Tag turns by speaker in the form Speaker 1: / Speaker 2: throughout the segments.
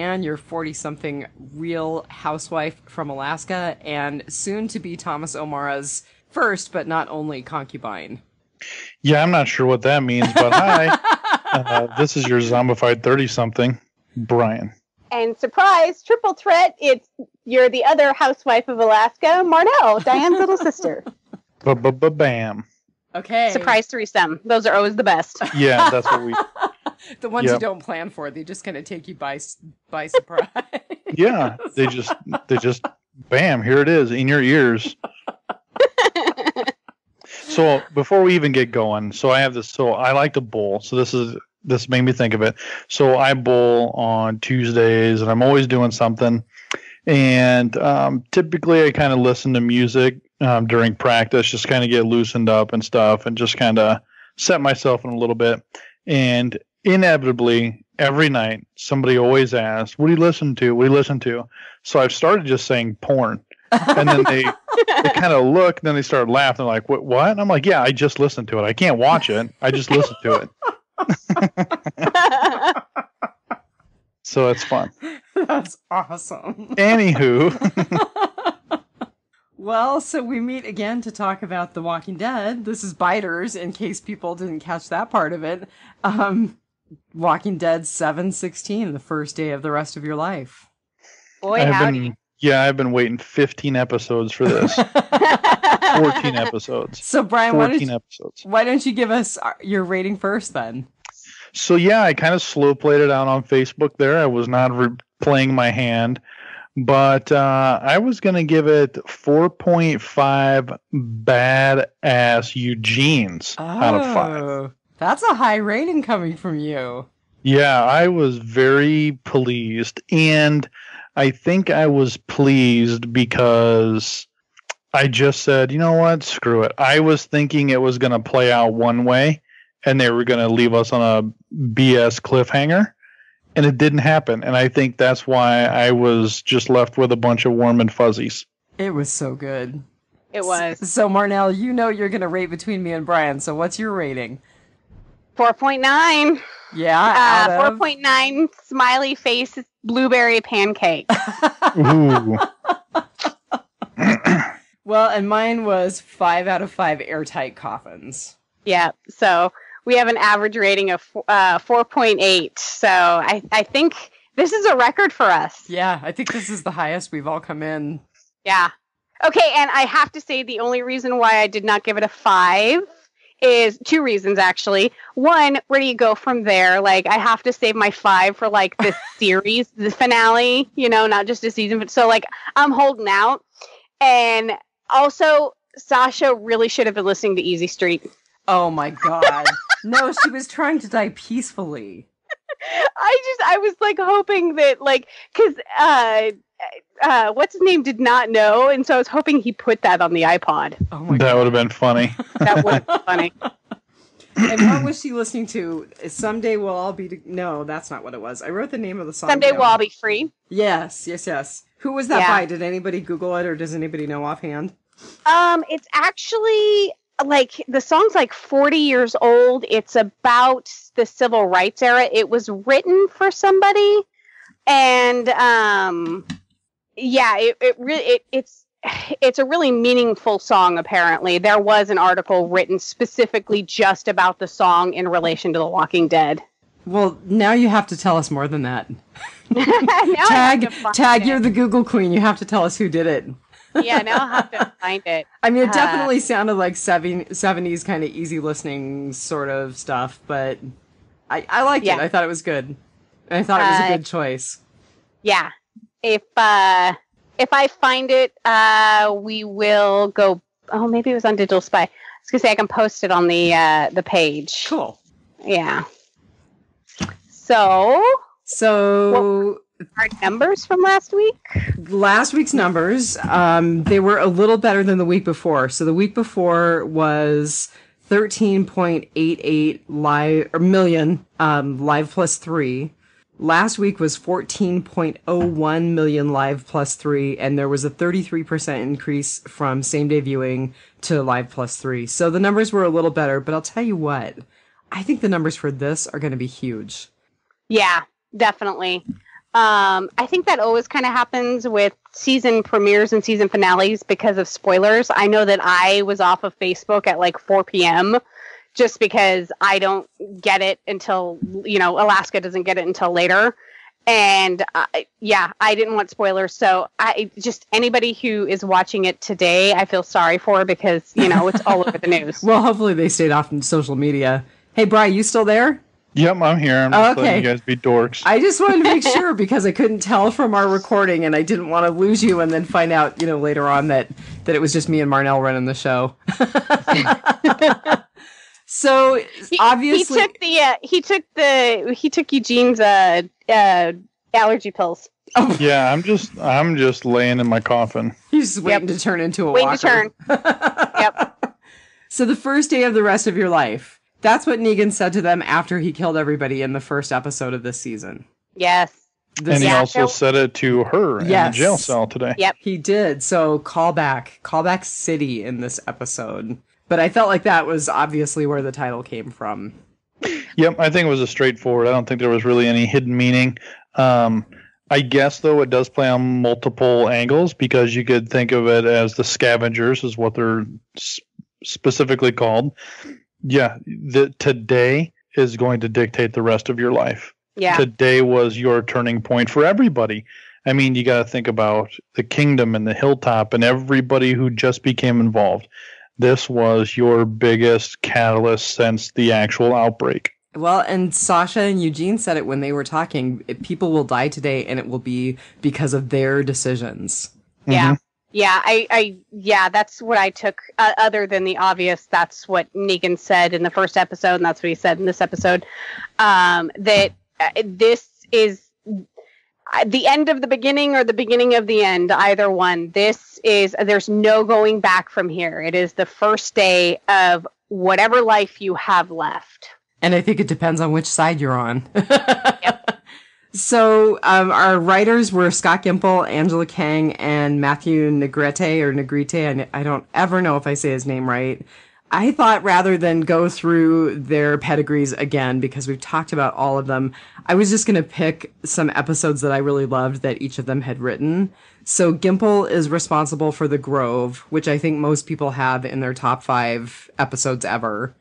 Speaker 1: Brian, your 40-something real housewife from Alaska, and soon to be Thomas O'Mara's first, but not only concubine.
Speaker 2: Yeah, I'm not sure what that means, but hi. This is your zombified 30-something, Brian.
Speaker 3: And surprise, triple threat, you're the other housewife of Alaska, Marnell, Diane's little sister.
Speaker 2: Bam.
Speaker 1: Okay.
Speaker 3: Surprise threesome. Those are always the best.
Speaker 2: Yeah, that's what we...
Speaker 1: The ones you don't plan for, they just kind of take you by surprise.
Speaker 2: Yeah, they just, bam, here it is, in your ears. So, before we even get going, so I have this, so I like to bowl, so this made me think of it. So I bowl on Tuesdays, and I'm always doing something. And typically I kind of listen to music during practice, just kind of get loosened up and stuff, and just kind of set myself in a little bit. And inevitably, every night, somebody always asks, what do you listen to? What do you listen to? So I've started just saying porn. And then they kind of look, and then they start laughing. They're like, what? And I'm like, yeah, I just listened to it. I can't watch it. I just listened to it. So it's fun.
Speaker 1: That's awesome.
Speaker 2: Anywho.
Speaker 1: Well, so we meet again to talk about The Walking Dead. This is Biters, in case people didn't catch that part of it. Walking Dead 7/16, the first day of the rest of your life.
Speaker 3: Boy, howdy.
Speaker 2: I've been waiting 15 episodes for this. 14 episodes.
Speaker 1: So, Brian,
Speaker 2: 14 episodes.
Speaker 1: Why don't you give us your rating first, then?
Speaker 2: So, yeah, I kind of slow played it out on Facebook there. I was not playing my hand. But I was going to give it 4.5 badass Eugenes out of 5.
Speaker 1: That's a high rating coming from you.
Speaker 2: Yeah, I was very pleased. And I think I was pleased because I just said, you know what, screw it. I was thinking it was going to play out one way, and they were going to leave us on a BS cliffhanger. And it didn't happen. And I think that's why I was just left with a bunch of warm and fuzzies.
Speaker 1: It was so good.
Speaker 3: It was.
Speaker 1: So, Marnell, you know you're going to rate between me and Brian. So what's your rating?
Speaker 3: 4.9.
Speaker 1: Yeah.
Speaker 3: 4.9 smiley face blueberry pancake.
Speaker 2: Ooh.
Speaker 1: Well, and mine was 5 out of 5 airtight coffins.
Speaker 3: Yeah. So we have an average rating of 4.8. So I think this is a record for us.
Speaker 1: Yeah, I think this is the highest we've all come in.
Speaker 3: Yeah. Okay, and I have to say the only reason why I did not give it a 5 is 2 reasons, actually. One, where do you go from there? Like, I have to save my 5 for, like, this series, the finale, you know, not just a season. So, like, I'm holding out. And also, Sasha really should have been listening to Easy Street.
Speaker 1: Oh, my God. No, she was trying to die peacefully.
Speaker 3: I was like hoping that, like, because what's his name did not know, and so I was hoping he put that on the iPod.
Speaker 1: Oh my God.
Speaker 2: That would have been funny.
Speaker 3: That would have been funny.
Speaker 1: And what was she listening to? Someday We'll All Be... No, that's not what it was. I wrote the name of the song.
Speaker 3: Someday We'll All Be Free.
Speaker 1: Yes. Who was that by? Did anybody Google it, or does anybody know offhand?
Speaker 3: It's actually... like, the song's like 40 years old. It's about the civil rights era. It was written for somebody, and it's a really meaningful song. Apparently, there was an article written specifically just about the song in relation to The Walking Dead.
Speaker 1: Well, now you have to tell us more than that.
Speaker 3: Tag,
Speaker 1: you're the Google queen. You have to tell us who did it.
Speaker 3: Yeah, now I'll have to find it.
Speaker 1: I mean, it definitely sounded like 70s kind of easy listening sort of stuff, but I liked it. I thought it was good. I thought it was a good choice.
Speaker 3: Yeah. If I find it, we will go... Oh, maybe it was on Digital Spy. I was going to say I can post it on the page.
Speaker 1: Cool.
Speaker 3: Yeah. So... Our numbers from last week?
Speaker 1: Last week's numbers, they were a little better than the week before. So the week before was 13.88 million live plus 3. Last week was 14.01 million live plus 3, and there was a 33% increase from same-day viewing to live plus 3. So the numbers were a little better, but I'll tell you what, I think the numbers for this are going to be huge.
Speaker 3: Yeah, definitely. I think that always kind of happens with season premieres and season finales because of spoilers. I know that I was off of Facebook at like 4 p.m. just because I don't get it until, Alaska doesn't get it until later. And I didn't want spoilers. So anybody who is watching it today, I feel sorry for because, it's all over the news.
Speaker 1: Well, hopefully they stayed off from social media. Hey, Brian, you still there?
Speaker 2: Yep, I'm here. I'm just letting you guys be dorks.
Speaker 1: I just wanted to make sure because I couldn't tell from our recording and I didn't want to lose you and then find out, later on that it was just me and Marnell running the show. So obviously
Speaker 3: he took Eugene's allergy pills.
Speaker 1: Oh.
Speaker 2: Yeah, I'm just laying in my coffin.
Speaker 1: He's just waiting to turn into a
Speaker 3: waiting
Speaker 1: walker.
Speaker 3: to turn. Yep.
Speaker 1: So the first day of the rest of your life. That's what Negan said to them after he killed everybody in the first episode of this season.
Speaker 3: Yes.
Speaker 2: And he also said it to her in the jail cell today.
Speaker 3: Yep.
Speaker 1: He did. So callback city in this episode. But I felt like that was obviously where the title came from.
Speaker 2: Yep, I think it was a straightforward. I don't think there was really any hidden meaning. I guess, though, it does play on multiple angles because you could think of it as the scavengers is what they're specifically called. Yeah, today is going to dictate the rest of your life.
Speaker 3: Yeah.
Speaker 2: Today was your turning point for everybody. I mean, you got to think about the kingdom and the hilltop and everybody who just became involved. This was your biggest catalyst since the actual outbreak.
Speaker 1: Well, and Sasha and Eugene said it when they were talking. People will die today, and it will be because of their decisions.
Speaker 3: Yeah. Mm-hmm. Yeah, that's what I took. Other than the obvious, that's what Negan said in the first episode, and that's what he said in this episode. That this is the end of the beginning or the beginning of the end, either one. There's no going back from here. It is the first day of whatever life you have left.
Speaker 1: And I think it depends on which side you're on. Yep. So our writers were Scott Gimple, Angela Kang, and Matthew Negrete. I don't ever know if I say his name right. I thought rather than go through their pedigrees again, because we've talked about all of them, I was just going to pick some episodes that I really loved that each of them had written. So Gimple is responsible for The Grove, which I think most people have in their top 5 episodes ever.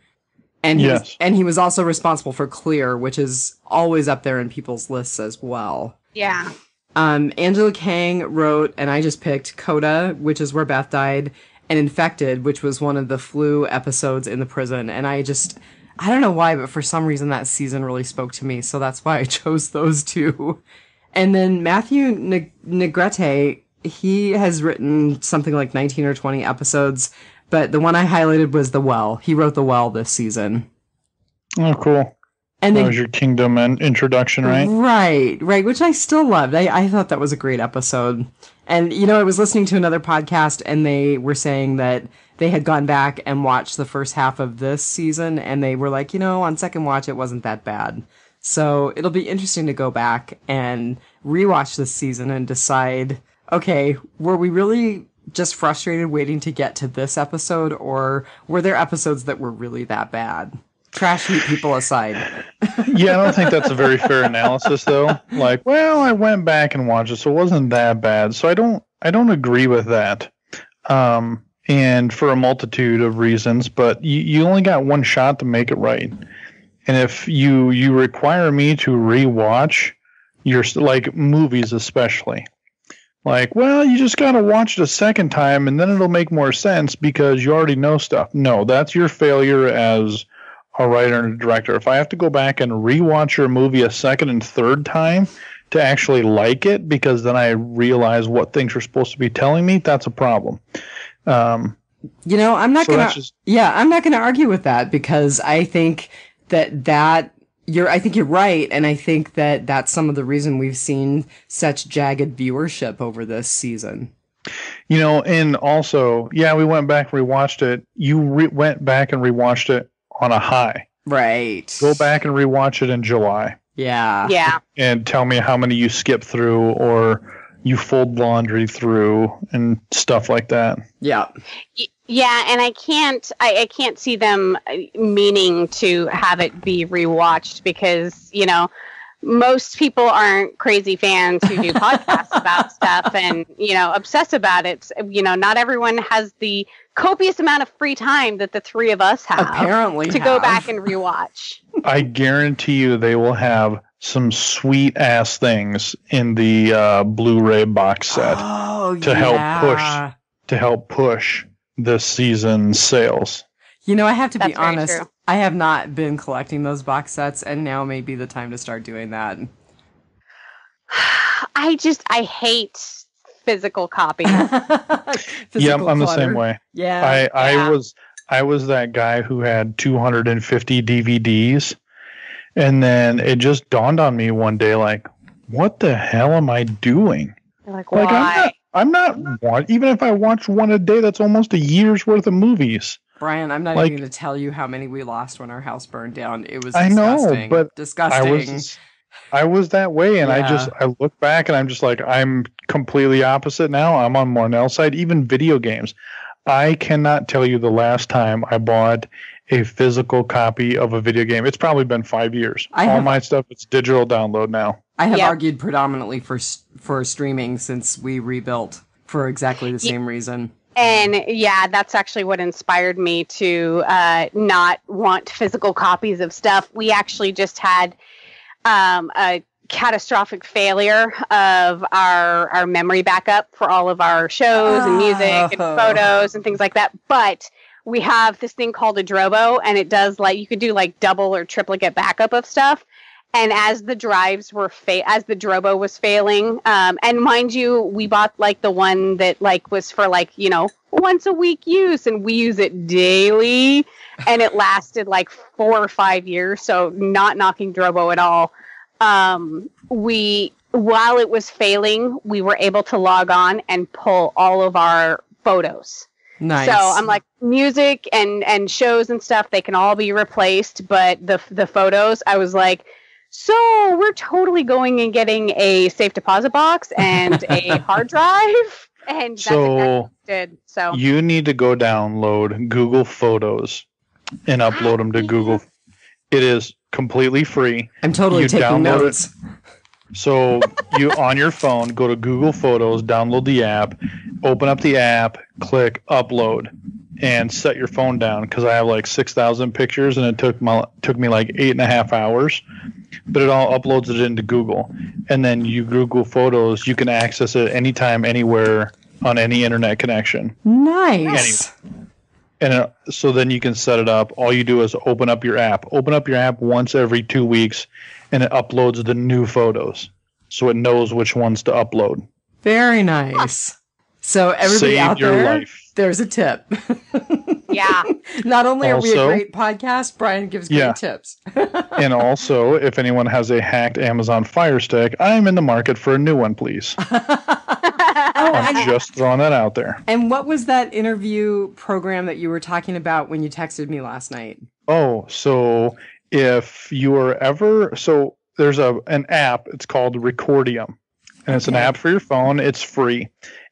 Speaker 1: And he was also responsible for Clear, which is always up there in people's lists as well.
Speaker 3: Yeah.
Speaker 1: Angela Kang wrote, and I just picked Coda, which is where Beth died, and Infected, which was one of the flu episodes in the prison. And I don't know why, but for some reason that season really spoke to me. So that's why I chose those two. And then Matthew Negrete, he has written something like 19 or 20 episodes. But the one I highlighted was The Well. He wrote The Well this season.
Speaker 2: Oh, cool.
Speaker 1: And
Speaker 2: that was your Kingdom and introduction, right?
Speaker 1: Right, which I still loved. I thought that was a great episode. And, I was listening to another podcast, and they were saying that they had gone back and watched the first half of this season, and they were like, on second watch, it wasn't that bad. So it'll be interesting to go back and rewatch this season and decide, okay, were we really just frustrated waiting to get to this episode, or were there episodes that were really that bad? Trash heap people aside.
Speaker 2: Yeah, I don't think that's a very fair analysis, though. Like, well, I went back and watched it, so it wasn't that bad. So I don't agree with that. And for a multitude of reasons, but you only got one shot to make it right. And if you require me to rewatch your like movies, especially. Like, well, you just got to watch it a second time and then it'll make more sense because you already know stuff. No, that's your failure as a writer and a director. If I have to go back and rewatch your movie a second and third time to actually like it because then I realize what things are supposed to be telling me, that's a problem.
Speaker 1: I'm not going to argue with that because I think I think you're right, and I think that that's some of the reason we've seen such jagged viewership over this season.
Speaker 2: And also, we went back and rewatched it. You went back and rewatched it on a high.
Speaker 1: Right.
Speaker 2: Go back and rewatch it in July.
Speaker 1: Yeah.
Speaker 3: Yeah.
Speaker 2: And tell me how many you skip through or you fold laundry through and stuff like that.
Speaker 1: Yeah.
Speaker 3: Yeah, and I can't see them meaning to have it be rewatched because, most people aren't crazy fans who do podcasts about stuff and, obsess about it. Not everyone has the copious amount of free time that the three of us have to go back and rewatch.
Speaker 2: I guarantee you they will have some sweet ass things in the Blu-ray box set to help push this season's sales.
Speaker 1: I have to be honest. I have not been collecting those box sets, and now may be the time to start doing that.
Speaker 3: I hate physical copies.
Speaker 2: I'm the same way.
Speaker 1: Yeah.
Speaker 2: I was that guy who had 250 DVDs, and then it just dawned on me one day, like, what the hell am I doing?
Speaker 3: Like, why?
Speaker 2: I'm not even if I watch one a day, that's almost a year's worth of movies.
Speaker 1: Brian, I'm not even going to tell you how many we lost when our house burned down. It was disgusting.
Speaker 2: I know, but
Speaker 1: disgusting.
Speaker 2: I was that way, and I look back, and I'm just like, I'm completely opposite now. I'm on Marnell's side. Even video games. I cannot tell you the last time I bought a physical copy of a video game. It's probably been 5 years. All my stuff, it's digital download now.
Speaker 1: I have argued predominantly for streaming since we rebuilt for exactly the same reason.
Speaker 3: And that's actually what inspired me to not want physical copies of stuff. We actually just had a catastrophic failure of our memory backup for all of our shows and music and photos and things like that. But we have this thing called a Drobo, and it does you could do double or triplicate backup of stuff. And as the drives were as the Drobo was failing, and mind you, we bought the one that was for once a week use, and we use it daily, and it lasted 4 or 5 years. So not knocking Drobo at all. While it was failing, we were able to log on and pull all of our photos.
Speaker 1: Nice.
Speaker 3: So I'm like, music and shows and stuff, they can all be replaced, but the photos, I was like, so we're totally going and getting a safe deposit box and a hard drive, and that's exactly what we did. So
Speaker 2: you need to go download Google Photos and upload them to Google. It is completely free.
Speaker 1: I'm totally taking notes.
Speaker 2: So you on your phone, go to Google Photos, download the app, open up the app, click upload, and set your phone down, because I have 6,000 pictures, and it took me 8.5 hours. But it all uploads it into Google, and then you Google Photos. You can access it anytime, anywhere on any internet connection.
Speaker 1: Nice.
Speaker 2: And so then you can set it up. All you do is open up your app. Open up your app once every 2 weeks, and it uploads the new photos, so it knows which ones to upload.
Speaker 1: Very nice. So everybody out there, there's a tip.
Speaker 3: Yeah.
Speaker 1: Not only are we a great podcast, Brian gives great tips.
Speaker 2: And also, if anyone has a hacked Amazon Fire Stick, I'm in the market for a new one, please. I'm just throwing that out there.
Speaker 1: And what was that interview program that you were talking about when you texted me last night?
Speaker 2: Oh, so if you are ever... So there's an app. It's called Recordium. And it's an app for your phone. It's free.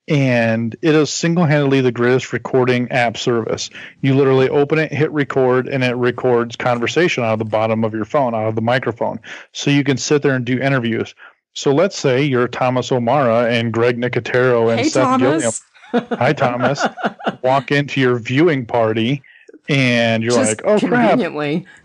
Speaker 2: And it is single-handedly the greatest recording app service. You literally open it, hit record, and it records conversation out of the bottom of your phone, out of the microphone. So you can sit there and do interviews. So let's say you're Thomas O'Mara and Greg Nicotero and Seth Gilliam. Hi, Thomas. Walk into your viewing party, and you're
Speaker 1: just
Speaker 2: like, oh,
Speaker 1: conveniently.
Speaker 2: crap.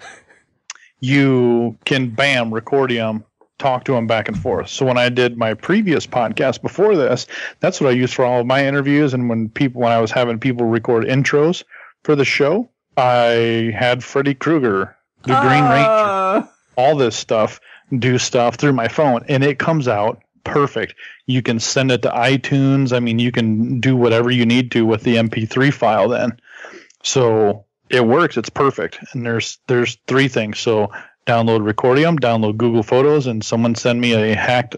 Speaker 2: You can, Recordium. Talk to them back and forth. So when I did my previous podcast before this, that's what I used for all of my interviews. And when I was having people record intros for the show, I had Freddy Krueger, the Green Ranger, all this stuff, do stuff through my phone, and it comes out perfect. You can send it to iTunes. I mean, you can do whatever you need to with the MP3 file then. So it works. It's perfect. And there's 3 things. So download Recordium, download Google Photos, and someone send me a hacked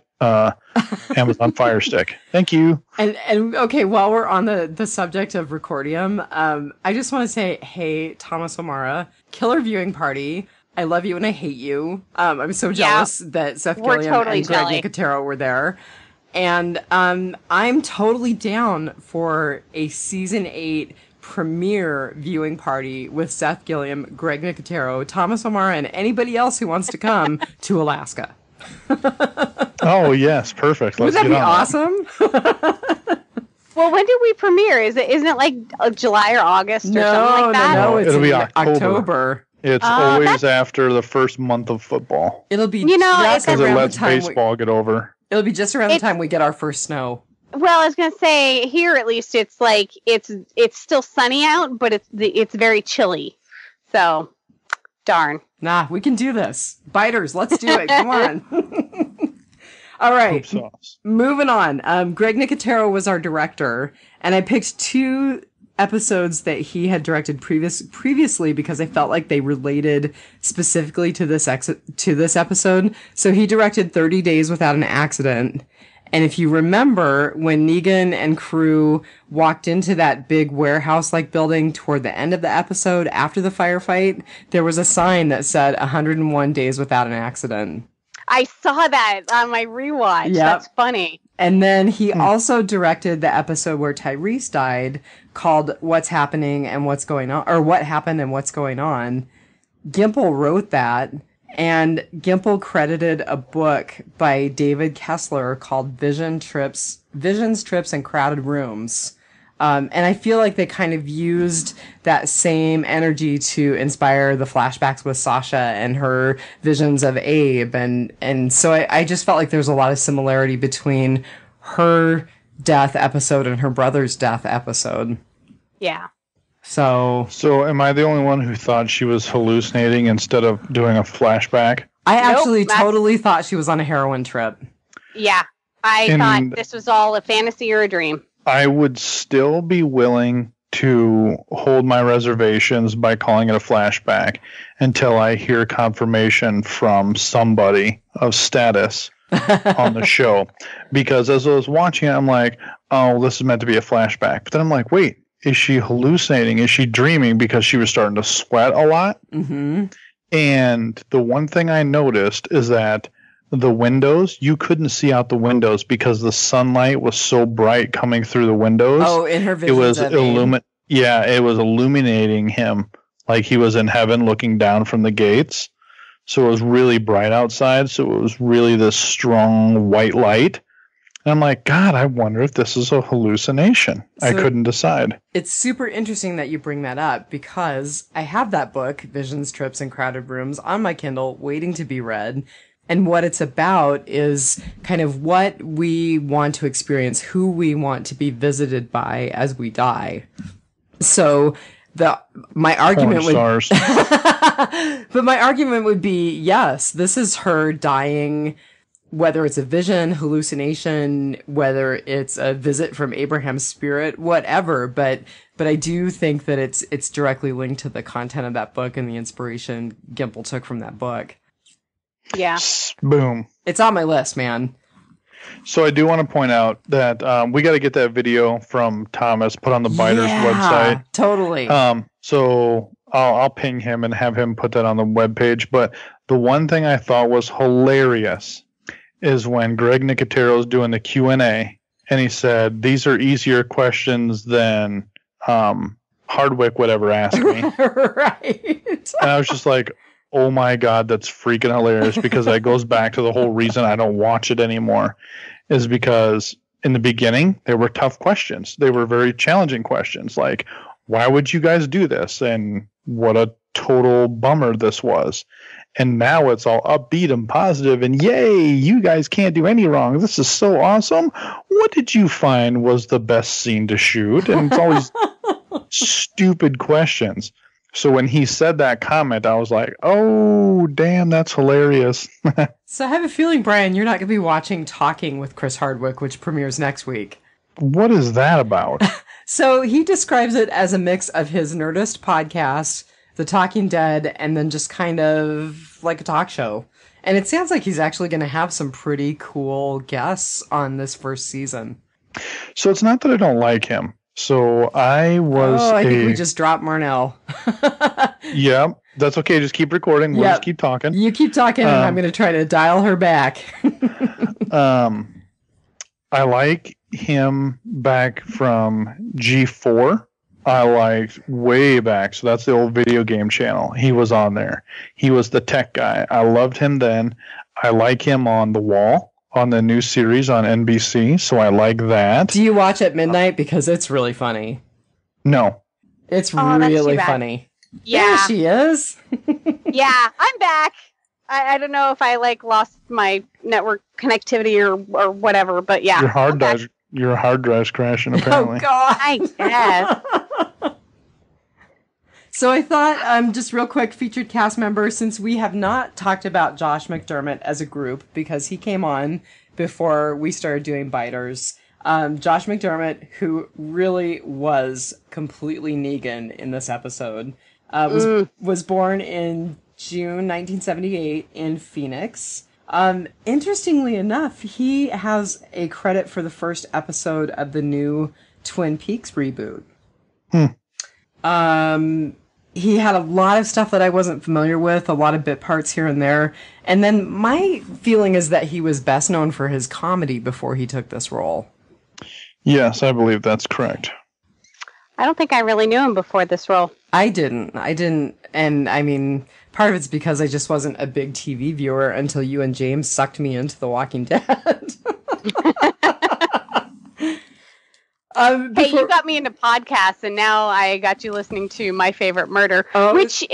Speaker 2: Amazon Fire Stick. Thank you.
Speaker 1: And okay, while we're on the subject of Recordium, I just want to say, hey, Thomas O'Mara, killer viewing party. I love you and I hate you. I'm so jealous that Seth Gilliam and Greg Nicotero were there. And I'm totally down for a season 8 premiere viewing party with Seth Gilliam, Greg Nicotero, Thomas O'Mara, and anybody else who wants to come to Alaska.
Speaker 2: Oh yes, perfect.
Speaker 1: Would
Speaker 2: Let's
Speaker 1: that
Speaker 2: get
Speaker 1: be
Speaker 2: on
Speaker 1: awesome?
Speaker 3: Well, when did we premiere? Isn't it like July or August or something like that?
Speaker 1: No, it's
Speaker 2: It'll be
Speaker 1: in
Speaker 2: October. It's always after the first month of football.
Speaker 1: It'll be
Speaker 2: Because it lets baseball get over.
Speaker 1: It'll be just around the time we get our first snow.
Speaker 3: Well, I was gonna say here at least it's like it's still sunny out, but it's very chilly. So, darn.
Speaker 1: Nah, we can do this. Biters, let's do it. Come on. All right. Moving on. Greg Nicotero was our director, and I picked 2 episodes that he had directed previously because I felt like they related specifically to this episode. So he directed 30 Days Without an Accident. And if you remember, when Negan and crew walked into that big warehouse-like building toward the end of the episode after the firefight, there was a sign that said 101 Days Without an Accident.
Speaker 3: I saw that on my rewatch. Yep. That's funny.
Speaker 1: And then he also directed the episode where Tyrese died, called What's Happening and What's Going On, or What Happened and What's Going On. Gimple wrote that, and Gimple credited a book by David Kessler called Visions, Trips, and Crowded Rooms. And I feel like they kind of used that same energy to inspire the flashbacks with Sasha and her visions of Abe. And so I just felt like there's a lot of similarity between her death episode and her brother's death episode.
Speaker 3: Yeah.
Speaker 2: So am I the only one who thought she was hallucinating instead of doing a flashback?
Speaker 1: I actually totally thought she was on a heroin trip.
Speaker 3: Yeah. I thought this was all a fantasy or a dream.
Speaker 2: I would still be willing to hold my reservations by calling it a flashback until I hear confirmation from somebody of status on the show. Because as I was watching it, I'm like, oh, this is meant to be a flashback. But then I'm like, wait, is she hallucinating? Is she dreaming because she was starting to sweat a lot?
Speaker 1: Mm-hmm.
Speaker 2: And the one thing I noticed is that the windows, you couldn't see out the windows because the sunlight was so bright coming through the windows.
Speaker 1: Oh, in her visions.
Speaker 2: It was illuminating him like he was in heaven looking down from the gates. So it was really bright outside. So it was really this strong white light. And I'm like, God, I wonder if this is a hallucination. So I couldn't decide.
Speaker 1: It's super interesting that you bring that up because I have that book, Visions, Trips, and Crowded Rooms, on my Kindle waiting to be read. And what it's about is kind of what we want to experience, who we want to be visited by as we die. So my argument would be, yes, this is her dying, whether it's a vision, hallucination, whether it's a visit from Abraham's spirit, whatever. But I do think that it's directly linked to the content of that book and the inspiration Gimple took from that book.
Speaker 3: Yeah.
Speaker 2: Boom.
Speaker 1: It's on my list, man.
Speaker 2: So I do want to point out that we got to get that video from Thomas put on the Biters website.
Speaker 1: Totally.
Speaker 2: So I'll ping him and have him put that on the webpage. But the one thing I thought was hilarious is when Greg Nicotero's doing the Q&A and he said, these are easier questions than Hardwick would ever ask me.
Speaker 1: Right.
Speaker 2: And I was just like, oh my God, that's freaking hilarious, because that goes back to the whole reason I don't watch it anymore, is because in the beginning, they were tough questions. They were very challenging questions, like, why would you guys do this? And what a total bummer this was. And now it's all upbeat and positive, and yay, you guys can't do any wrong. This is so awesome. What did you find was the best scene to shoot? And it's always stupid questions. So when he said that comment, I was like, oh, damn, that's hilarious.
Speaker 1: So I have a feeling, Brian, you're not going to be watching Talking with Chris Hardwick, which premieres next week.
Speaker 2: What is that about?
Speaker 1: So he describes it as a mix of his Nerdist podcast, The Talking Dead, and then just kind of like a talk show. And it sounds like he's actually going to have some pretty cool guests on this first season.
Speaker 2: So it's not that I don't like him. So I think
Speaker 1: we just dropped Marnell.
Speaker 2: Yeah, that's okay. Just keep recording. We'll just keep talking.
Speaker 1: You keep talking, and I'm going to try to dial her back.
Speaker 2: I like him back from G4. I liked way back. So that's the old video game channel. He was on there. He was the tech guy. I loved him then. I like him on The Wall on the new series on NBC, so I like that.
Speaker 1: Do you watch at midnight? Because it's really funny.
Speaker 2: No.
Speaker 1: It's
Speaker 3: Oh, that's too
Speaker 1: really
Speaker 3: bad.
Speaker 1: funny.
Speaker 3: Yeah.
Speaker 1: There she is.
Speaker 3: Yeah, I'm back. I don't know if I lost my network connectivity or whatever, but yeah.
Speaker 2: Your hard drive's crashing apparently.
Speaker 1: Oh God.
Speaker 3: I guess.
Speaker 1: So I thought, just real quick, featured cast member, since we have not talked about Josh McDermott as a group because he came on before we started doing Biters. Josh McDermott, who really was completely Negan in this episode, was born in June 1978 in Phoenix. Interestingly enough, he has a credit for the first episode of the new Twin Peaks reboot. He had a lot of stuff that I wasn't familiar with, a lot of bit parts here and there. And then my feeling is that he was best known for his comedy before he took this role.
Speaker 2: Yes, I believe that's correct.
Speaker 3: I don't think I really knew him before this role.
Speaker 1: I didn't. And I mean, part of it's because I just wasn't a big TV viewer until you and James sucked me into The Walking Dead.
Speaker 3: Hey, you got me into podcasts, and now I got you listening to My Favorite Murder, which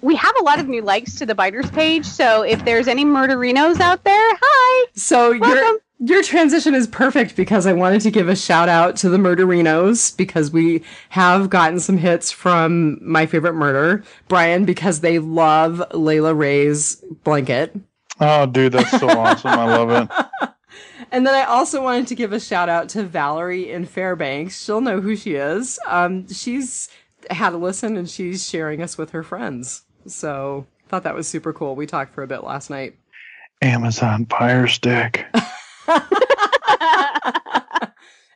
Speaker 3: we have a lot of new likes to the Biters page, so if there's any murderinos out there, hi!
Speaker 1: So
Speaker 3: Welcome.
Speaker 1: your transition is perfect because I wanted to give a shout out to the Murderinos because we have gotten some hits from My Favorite Murder. Brian, because they love Layla Ray's blanket.
Speaker 2: Oh, dude, that's so awesome. I love it.
Speaker 1: And then I also wanted to give a shout out to Valerie in Fairbanks. She'll know who she is. She's had a listen and she's sharing us with her friends. So thought that was super cool. We talked for a bit last night.
Speaker 2: Amazon Fire Stick.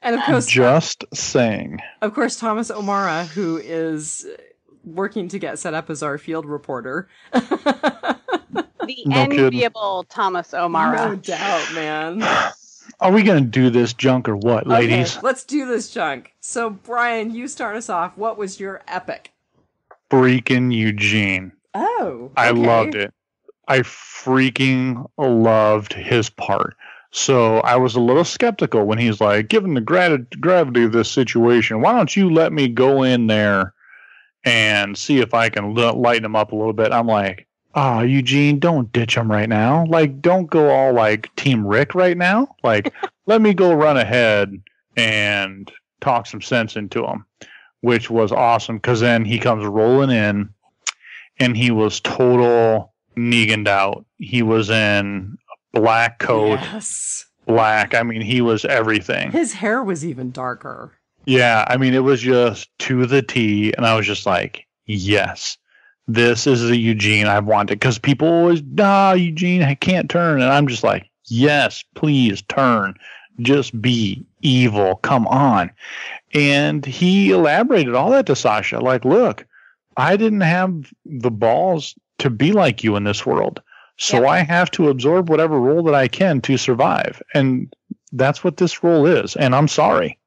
Speaker 1: And of course,
Speaker 2: just saying.
Speaker 1: Of course, Thomas O'Mara, who is working to get set up as our field reporter.
Speaker 3: The enviable Thomas O'Mara.
Speaker 1: No doubt, man.
Speaker 2: Are we going to do this junk or what, ladies?
Speaker 1: Okay, let's do this junk. So, Brian, you start us off. What was your epic?
Speaker 2: Freaking Eugene.
Speaker 1: Oh, okay.
Speaker 2: I loved it. I freaking loved his part. So I was a little skeptical when he's like, given the gravity of this situation, why don't you let me go in there and see if I can lighten him up a little bit? I'm like, oh, Eugene, don't ditch him right now. Like, don't go all like Team Rick right now. Like, let me go run ahead and talk some sense into him, which was awesome because then he comes rolling in and he was total Negan'd out. He was in a black coat, black. I mean, he was everything.
Speaker 1: His hair was even darker.
Speaker 2: Yeah, I mean, it was just to the T, and I was just like, yes. This is the Eugene I wanted because people always, Eugene, I can't turn. And I'm just like, yes, please turn. Just be evil. Come on. And he elaborated all that to Sasha. Like, look, I didn't have the balls to be like you in this world. So I have to absorb whatever role that I can to survive. And that's what this role is. And I'm sorry.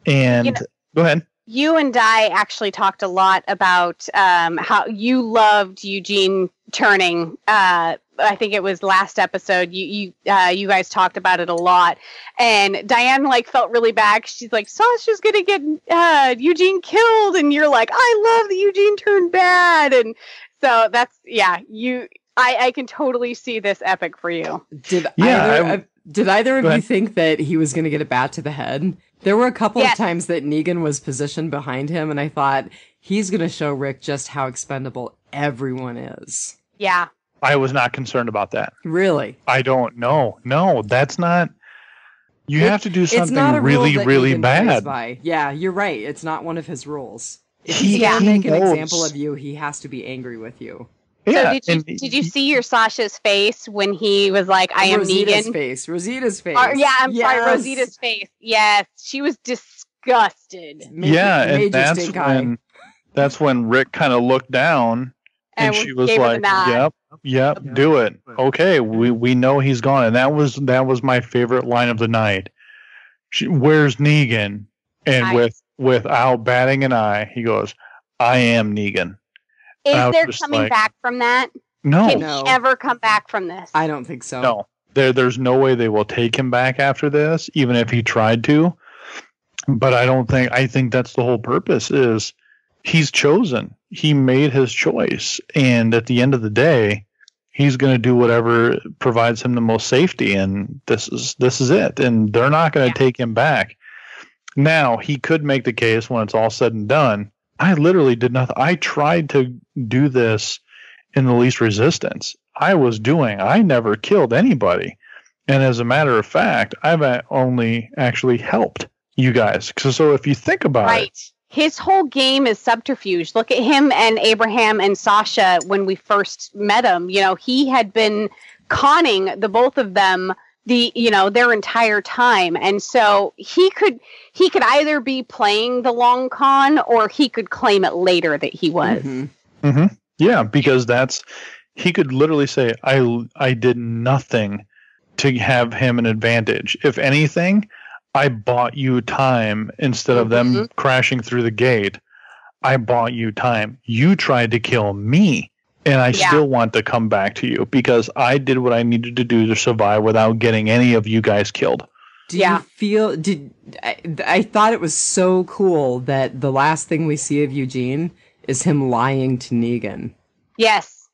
Speaker 2: And go ahead.
Speaker 3: You and I actually talked a lot about how you loved Eugene turning. I think it was last episode. You guys talked about it a lot, and Dianne felt really bad. She's like, Sasha's gonna get Eugene killed, and you're like, I love that Eugene turned bad, and so that's I can totally see this epic for you.
Speaker 1: Did either of you think that he was going to get a bat to the head? There were a couple of times that Negan was positioned behind him, and I thought, he's going to show Rick just how expendable everyone is.
Speaker 3: Yeah.
Speaker 2: I was not concerned about that.
Speaker 1: Really?
Speaker 2: I don't know. No, that's not... You have to do something really,
Speaker 1: really
Speaker 2: really bad.
Speaker 1: Yeah, you're right. It's not one of his rules. If he's going to make an example of you, he has to be angry with you.
Speaker 2: Yeah,
Speaker 3: so did you see your Sasha's face when he was like, I am Negan?
Speaker 1: Rosita's face.
Speaker 3: I'm sorry, Rosita's face. Yes, she was disgusted.
Speaker 2: And that's when Rick kind of looked down and she was like, yep, do it. Okay, we know he's gone. And that was my favorite line of the night. Where's Negan? And without batting an eye, he goes, I am Negan.
Speaker 3: Is there coming back from that?
Speaker 2: No.
Speaker 3: Can he ever come back from this?
Speaker 1: I don't think so.
Speaker 2: No. There's no way they will take him back after this, even if he tried to. But I think that's the whole purpose is he's chosen. He made his choice. And at the end of the day, he's going to do whatever provides him the most safety. And this is it. And they're not going to take him back. Now, he could make the case when it's all said and done. I literally did nothing. I tried to do this in the least resistance. I never killed anybody. And as a matter of fact, I've only actually helped you guys. So if you think about it.
Speaker 3: His whole game is subterfuge. Look at him and Abraham and Sasha when we first met him. You know, he had been conning the both of them their entire time. And so he could either be playing the long con or he could claim it later that he was.
Speaker 1: Mm-hmm. Mm-hmm.
Speaker 2: Yeah, because he could literally say, I did nothing to have him an advantage. If anything, I bought you time instead of them crashing through the gate. I bought you time. You tried to kill me, and I still want to come back to you because I did what I needed to do to survive without getting any of you guys killed.
Speaker 1: I thought it was so cool that the last thing we see of Eugene is him lying to Negan.
Speaker 3: Yes.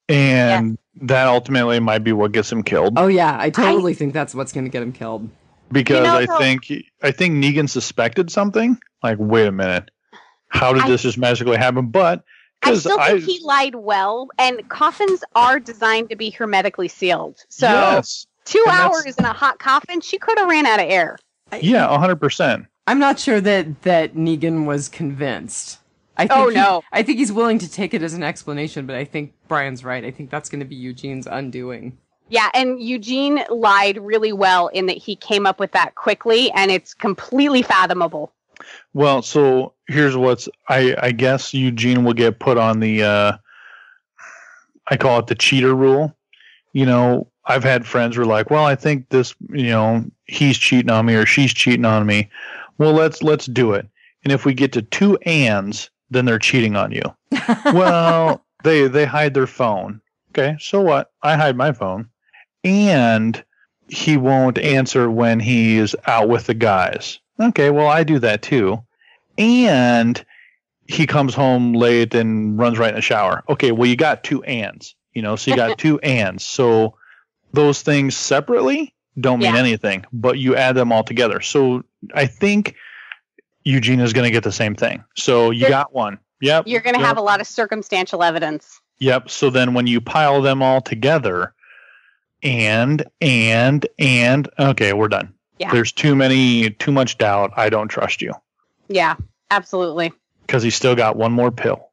Speaker 2: And that ultimately might be what gets him killed.
Speaker 1: Oh yeah, I totally think that's what's going to get him killed.
Speaker 2: Because I think Negan suspected something. Like, wait a minute, how did this just magically happen? But
Speaker 3: I still think he lied well, and coffins are designed to be hermetically sealed. So 2 hours in a hot coffin, she could have ran out of air.
Speaker 2: Yeah, 100%.
Speaker 1: I'm not sure that Negan was convinced. I think he's willing to take it as an explanation, but I think Brian's right. I think that's going to be Eugene's undoing.
Speaker 3: Yeah, and Eugene lied really well in that he came up with that quickly, and it's completely fathomable.
Speaker 2: Well, so here's I guess Eugene will get put on the, I call it the cheater rule. You know, I've had friends who are like, well, I think this, he's cheating on me or she's cheating on me. Well, let's do it. And if we get to 2 ands, then they're cheating on you. Well, they hide their phone. Okay, so what? I hide my phone. And he won't answer when he's out with the guys. Okay, well, I do that too. And he comes home late and runs right in the shower. Okay, well, you got 2 ands, so you got 2 ands. So those things separately don't mean anything, but you add them all together. So I think Eugene is going to get the same thing. So you got one. Yep.
Speaker 3: You're going to have a lot of circumstantial evidence.
Speaker 2: Yep. So then when you pile them all together, and okay, we're done. Yeah. There's too much doubt. I don't trust you.
Speaker 3: Yeah, absolutely.
Speaker 2: Because he's still got one more pill.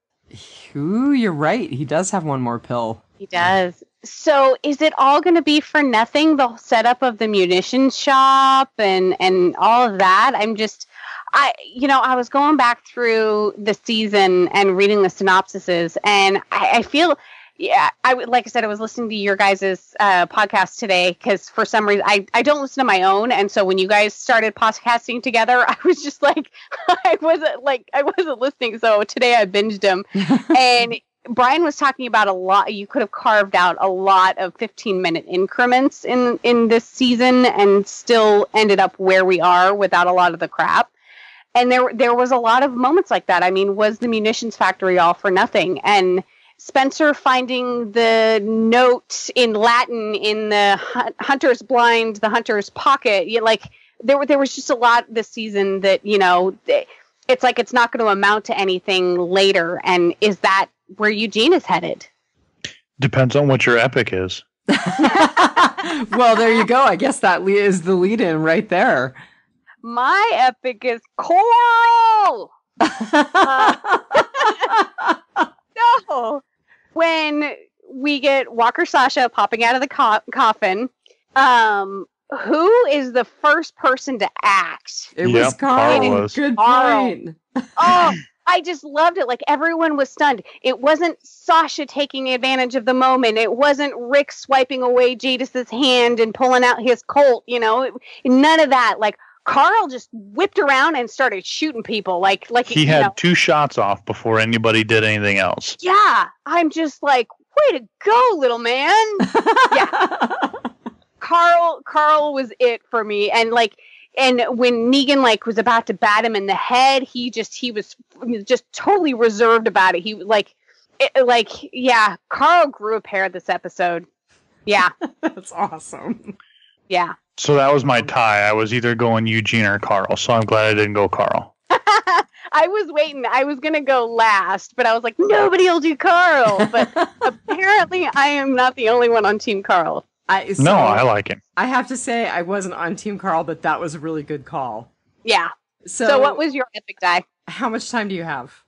Speaker 1: Ooh, you're right. He does have one more pill.
Speaker 3: He does. So is it all going to be for nothing? The setup of the munitions shop and all of that? I was going back through the season and reading the synopsises, and I feel, like I said, I was listening to your guys' podcast today because for some reason I don't listen to my own, and so when you guys started podcasting together, I was just like, I wasn't listening. So today I binged them, and Brian was talking about a lot. You could have carved out a lot of 15-minute increments in this season and still ended up where we are without a lot of the crap. And there was a lot of moments like that. I mean, was the munitions factory all for nothing? And Spencer finding the note in Latin in the hunter's blind, the hunter's pocket. There was just a lot this season that, it's like it's not going to amount to anything later. And is that where Eugene is headed?
Speaker 2: Depends on what your epic is.
Speaker 1: Well, there you go. I guess that is the lead-in right there.
Speaker 3: My epic is Coral! No! When we get Walker Sasha popping out of the coffin, who is the first person to act?
Speaker 1: It was Carl. Good point.
Speaker 3: Oh, I just loved it. Like, everyone was stunned. It wasn't Sasha taking advantage of the moment. It wasn't Rick swiping away Jadis's hand and pulling out his Colt, none of that. Like, Carl just whipped around and started shooting people. Like
Speaker 2: he had 2 shots off before anybody did anything else.
Speaker 3: Yeah, I'm just like, way to go, little man. Yeah. Carl was it for me. And when Negan was about to bat him in the head, he was just totally reserved about it. He Carl grew a pair this episode. Yeah.
Speaker 1: That's awesome.
Speaker 3: Yeah.
Speaker 2: So that was my tie. I was either going Eugene or Carl, so I'm glad I didn't go Carl.
Speaker 3: I was waiting. I was going to go last, but I was like, nobody will do Carl. But apparently I am not the only one on Team Carl.
Speaker 2: I like him.
Speaker 1: I have to say I wasn't on Team Carl, but that was a really good call.
Speaker 3: Yeah. So what was your epic die?
Speaker 1: How much time do you have?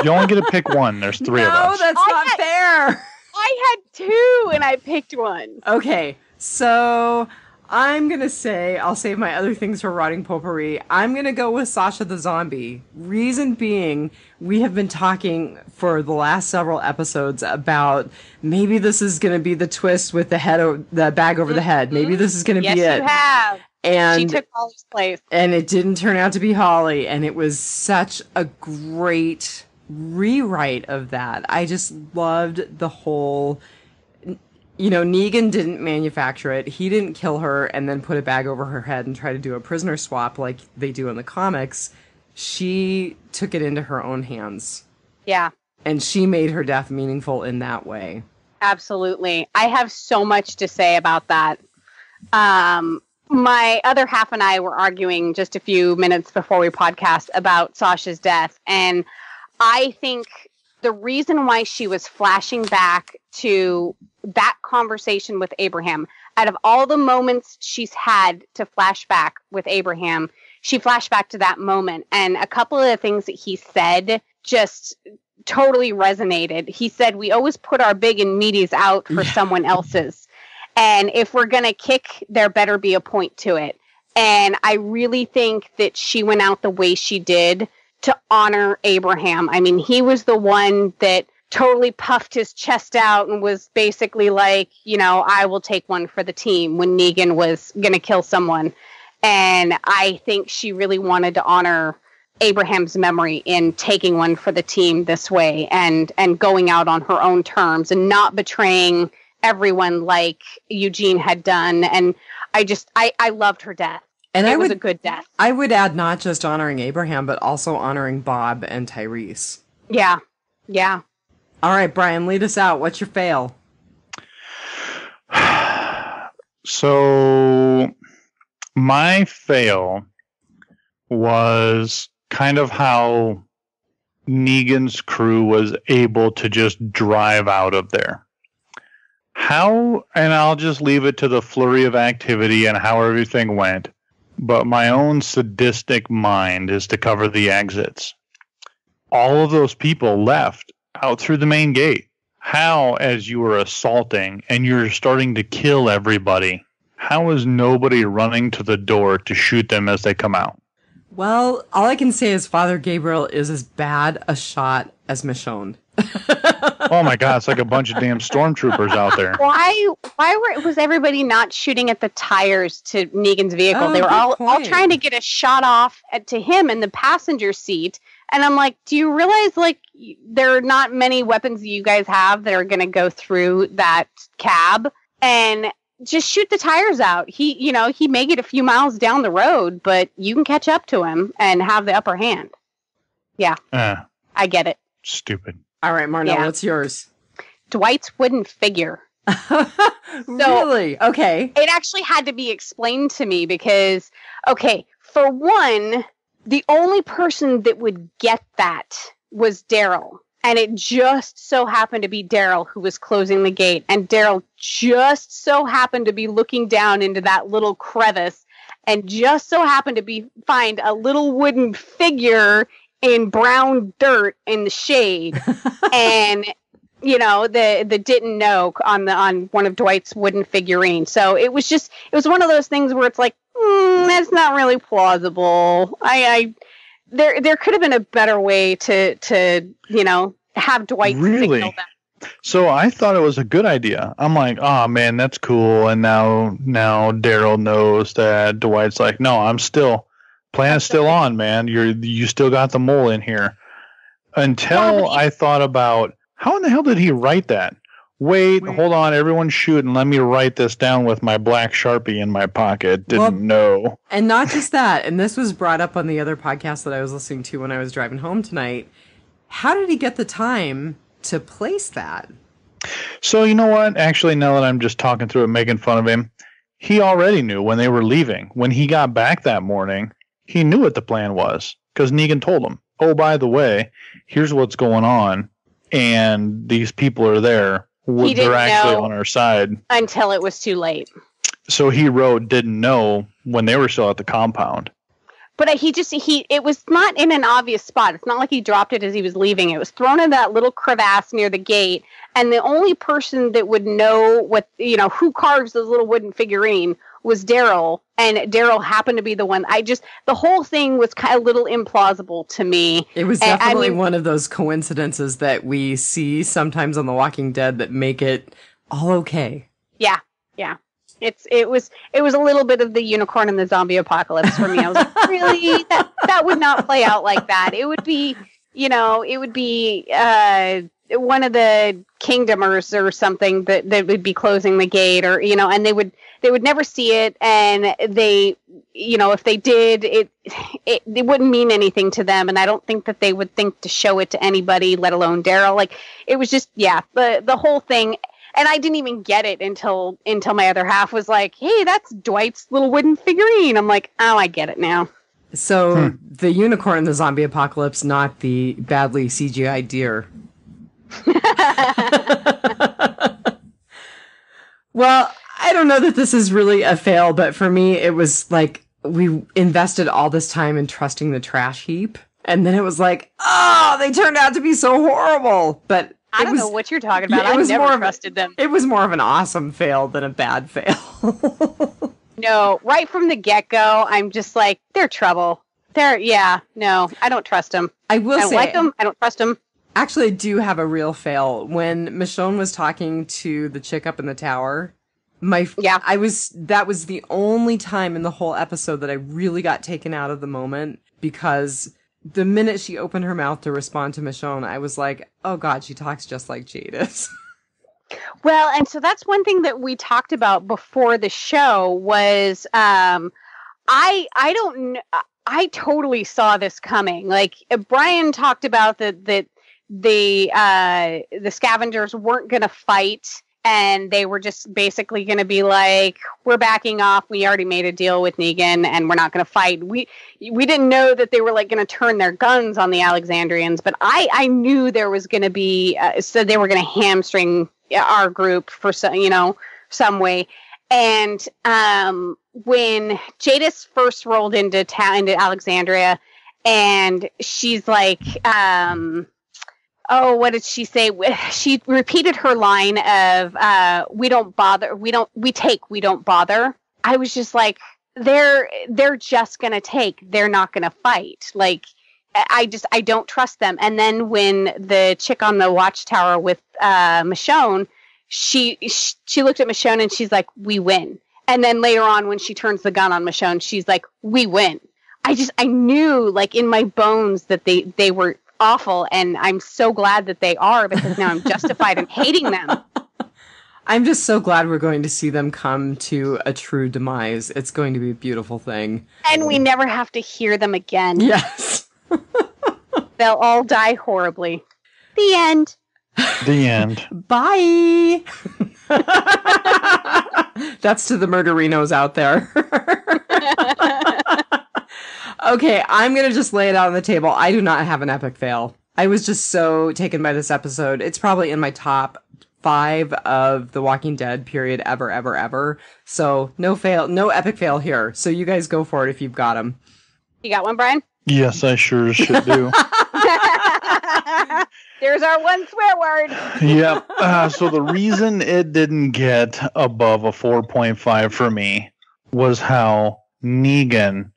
Speaker 2: You only get to pick one. There's three of us.
Speaker 1: No, that's not fair.
Speaker 3: I had two and I picked one.
Speaker 1: Okay, so I'm going to say, I'll save my other things for Rotting Potpourri. I'm going to go with Sasha the Zombie. Reason being, we have been talking for the last several episodes about maybe this is going to be the twist with the bag over the head. Maybe this is going to be it.
Speaker 3: Yes, you have.
Speaker 1: And
Speaker 3: she took Holly's place.
Speaker 1: And it didn't turn out to be Holly. And it was such a great rewrite of that. I just loved the whole... Negan didn't manufacture it. He didn't kill her and then put a bag over her head and try to do a prisoner swap like they do in the comics. She took it into her own hands.
Speaker 3: Yeah.
Speaker 1: And she made her death meaningful in that way.
Speaker 3: Absolutely. I have so much to say about that. My other half and I were arguing just a few minutes before we podcast about Sasha's death. And I think the reason why she was flashing back to that conversation with Abraham, out of all the moments she's had to flash back with Abraham, she flashed back to that moment. And a couple of the things that he said just totally resonated. He said, we always put our big and meaties out for someone else's. And if we're going to kick, there better be a point to it. And I really think that she went out the way she did to honor Abraham. I mean, he was the one that totally puffed his chest out and was basically like, I will take one for the team when Negan was going to kill someone. And I think she really wanted to honor Abraham's memory in taking one for the team this way and going out on her own terms and not betraying everyone like Eugene had done. And I loved her death. And it was a good death.
Speaker 1: I would add not just honoring Abraham, but also honoring Bob and Tyrese.
Speaker 3: Yeah. Yeah.
Speaker 1: All right, Brian, lead us out. What's your fail?
Speaker 2: So my fail was kind of how Negan's crew was able to just drive out of there. How, and I'll just leave it to the flurry of activity and how everything went. But my own sadistic mind is to cover the exits. All of those people left out through the main gate. How, as you were assaulting and you're starting to kill everybody, how is nobody running to the door to shoot them as they come out?
Speaker 1: Well, all I can say is Father Gabriel is as bad a shot as Michonne.
Speaker 2: Oh my God, it's like a bunch of damn stormtroopers out there.
Speaker 3: Why was everybody not shooting at the tires to Negan's vehicle? They were all trying to get a shot off to him in the passenger seat. And I'm like, do you realize there are not many weapons that you guys have that are going to go through that cab? And just shoot the tires out. He may get a few miles down the road, but you can catch up to him and have the upper hand. Yeah, I get it.
Speaker 2: Stupid.
Speaker 1: All right, Marnell, what's yours?
Speaker 3: Dwight's wooden figure.
Speaker 1: Really? Okay.
Speaker 3: It actually had to be explained to me because, for one, the only person that would get that was Daryl. And it just so happened to be Daryl who was closing the gate. And Daryl just so happened to be looking down into that little crevice and just so happened to find a little wooden figure in brown dirt in the shade. And, the didn't know on one of Dwight's wooden figurines. So it was one of those things where it's like, that's not really plausible. There could have been a better way to have Dwight signal them.
Speaker 2: So I thought it was a good idea. I'm like, oh man, that's cool. And now Daryl knows that Dwight's like, no, I'm still, plan's still on, man. You still got the mole in here. Until I thought about how in the hell did he write that? Wait, hold on, everyone shoot, and let me write this down with my black Sharpie in my pocket. Didn't know.
Speaker 1: And not just that, and this was brought up on the other podcast that I was listening to when I was driving home tonight. How did he get the time to place that?
Speaker 2: So, you know what? Actually, now that I'm just talking through it, making fun of him, he already knew when they were leaving. When he got back that morning, he knew what the plan was, because Negan told him, oh, by the way, here's what's going on, and these people are there. They're actually on our side.
Speaker 3: Until it was too late.
Speaker 2: So he wrote, didn't know when they were still at the compound.
Speaker 3: But it was not in an obvious spot. It's not like he dropped it as he was leaving. It was thrown in that little crevasse near the gate. And the only person that would know who carves those little wooden figurine was Daryl. And Daryl happened to be the one. The whole thing was kind of a little implausible to me.
Speaker 1: It was definitely one of those coincidences that we see sometimes on The Walking Dead that make it all okay.
Speaker 3: Yeah. Yeah. It was a little bit of the unicorn and the zombie apocalypse for me. I was like, really? That would not play out like that. It would be, one of the kingdomers or something that would be closing the gate, or and they would never see it, and they, if they did, it wouldn't mean anything to them, and I don't think that they would think to show it to anybody, let alone Daryl. Like, it was just the whole thing. And I didn't even get it until my other half was like, hey, that's Dwight's little wooden figurine. I'm like, oh, I get it now.
Speaker 1: So the unicorn in the zombie apocalypse, not the badly CGI deer. Well, I don't know that this is really a fail, but for me, it was like we invested all this time in trusting the trash heap. And then it was like, oh, they turned out to be so horrible. But
Speaker 3: I don't know what you're talking about. I never trusted them.
Speaker 1: It was more of an awesome fail than a bad fail.
Speaker 3: No, right from the get-go, I'm just like, they're trouble. I don't trust them. I don't like them. I don't trust them.
Speaker 1: Actually, I do have a real fail. When Michonne was talking to the chick up in the tower, that was the only time in the whole episode that I really got taken out of the moment, because the minute she opened her mouth to respond to Michonne, I was like, oh God, she talks just like Jadis.
Speaker 3: Well, and so that's one thing that we talked about before the show was, I totally saw this coming. Like, Brian talked about that the scavengers weren't going to fight, and they were just basically going to be like, we're backing off. We already made a deal with Negan, and we're not going to fight. We didn't know that they were like going to turn their guns on the Alexandrians, but I knew there was going to be, so they were going to hamstring our group for some way. And when Jadis first rolled into Alexandria, and she's like, oh, what did she say? She repeated her line of, we don't bother. We take, we don't bother. I was just like, they're just going to take, they're not going to fight. Like, I don't trust them. And then when the chick on the watchtower with Michonne, she looked at Michonne and she's like, we win. And then later on, when she turns the gun on Michonne, she's like, we win. I knew, like, in my bones that they were awful, and I'm so glad that they are, because now I'm justified in hating them.
Speaker 1: I'm just so glad we're going to see them come to a true demise. It's going to be a beautiful thing.
Speaker 3: And we never have to hear them again.
Speaker 1: Yes.
Speaker 3: They'll all die horribly. The end.
Speaker 2: The end.
Speaker 1: Bye. That's to the murderinos out there. Okay, I'm going to just lay it out on the table. I do not have an epic fail. I was just so taken by this episode. It's probably in my top 5 of The Walking Dead period ever. So no epic fail here. So you guys go for it if you've got them.
Speaker 3: You got one, Brian?
Speaker 2: Yes, I sure should do.
Speaker 3: There's our one swear word.
Speaker 2: Yep. So the reason it didn't get above a 4.5 for me was how Negan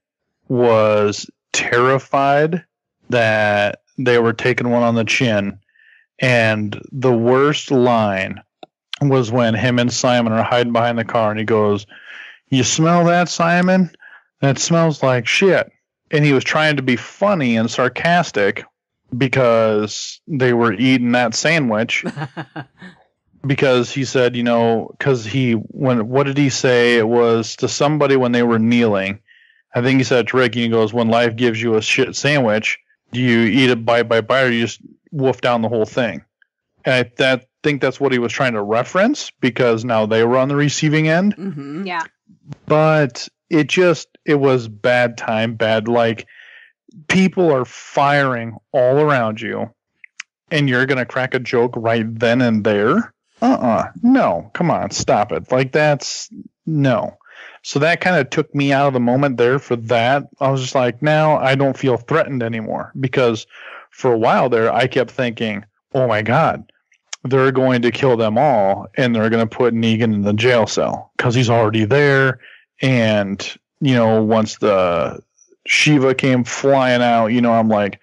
Speaker 2: was terrified that they were taking one on the chin. And the worst line was when him and Simon are hiding behind the car, and he goes, "You smell that, Simon? That smells like shit." And he was trying to be funny and sarcastic, because they were eating that sandwich. Because he said, because what did he say? It was to somebody when they were kneeling. I think he said to Ricky, he goes, when life gives you a shit sandwich, do you eat it bite by bite or you just wolf down the whole thing? And I think that's what he was trying to reference, because now they were on the receiving end.
Speaker 1: Mm-hmm.
Speaker 3: Yeah.
Speaker 2: But it was bad time, like people are firing all around you and you're going to crack a joke right then and there. No, come on, stop it. Like no. So that kind of took me out of the moment there for that. I was just like, now I don't feel threatened anymore, because for a while there, I kept thinking, oh my God, they're going to kill them all and they're going to put Negan in the jail cell because he's already there. And, once the Shiva came flying out, I'm like,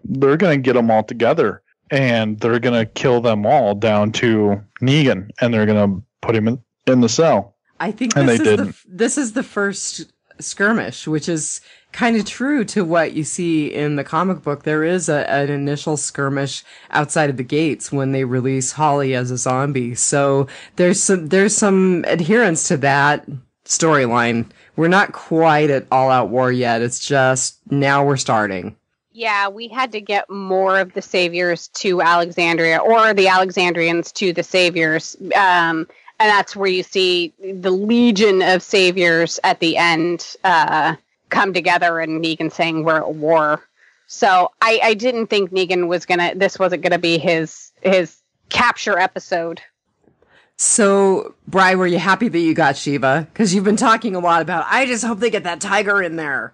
Speaker 2: they're going to get them all together and they're going to kill them all down to Negan and they're going to put him in the cell.
Speaker 1: I think this is the first skirmish, which is kind of true to what you see in the comic book. There is an initial skirmish outside of the gates when they release Holly as a zombie. So there's some adherence to that storyline. We're not quite at all-out war yet. It's just now we're starting.
Speaker 3: Yeah, we had to get more of the Saviors to Alexandria, or the Alexandrians to the Saviors. And that's where you see the legion of Saviors at the end come together, and Negan saying we're at war. So I didn't think Negan this wasn't gonna be his capture episode.
Speaker 1: So, Bri, were you happy that you got Shiva? Because you've been talking a lot about, I just hope they get that tiger in there.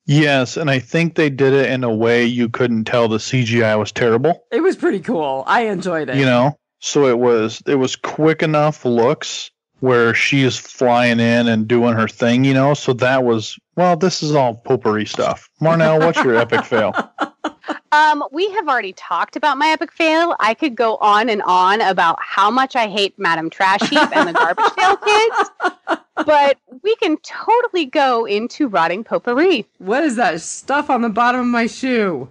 Speaker 2: Yes, and I think they did it in a way you couldn't tell the CGI was terrible.
Speaker 1: It was pretty cool. I enjoyed it.
Speaker 2: So it was quick enough looks where she is flying in and doing her thing, so that was, this is all potpourri stuff. Marnell, what's your epic fail?
Speaker 3: We have already talked about my epic fail. I could go on and on about how much I hate Madame Trash Heap and the Garbage Pail Kids, but we can totally go into rotting potpourri.
Speaker 1: What is that stuff on the bottom of my shoe?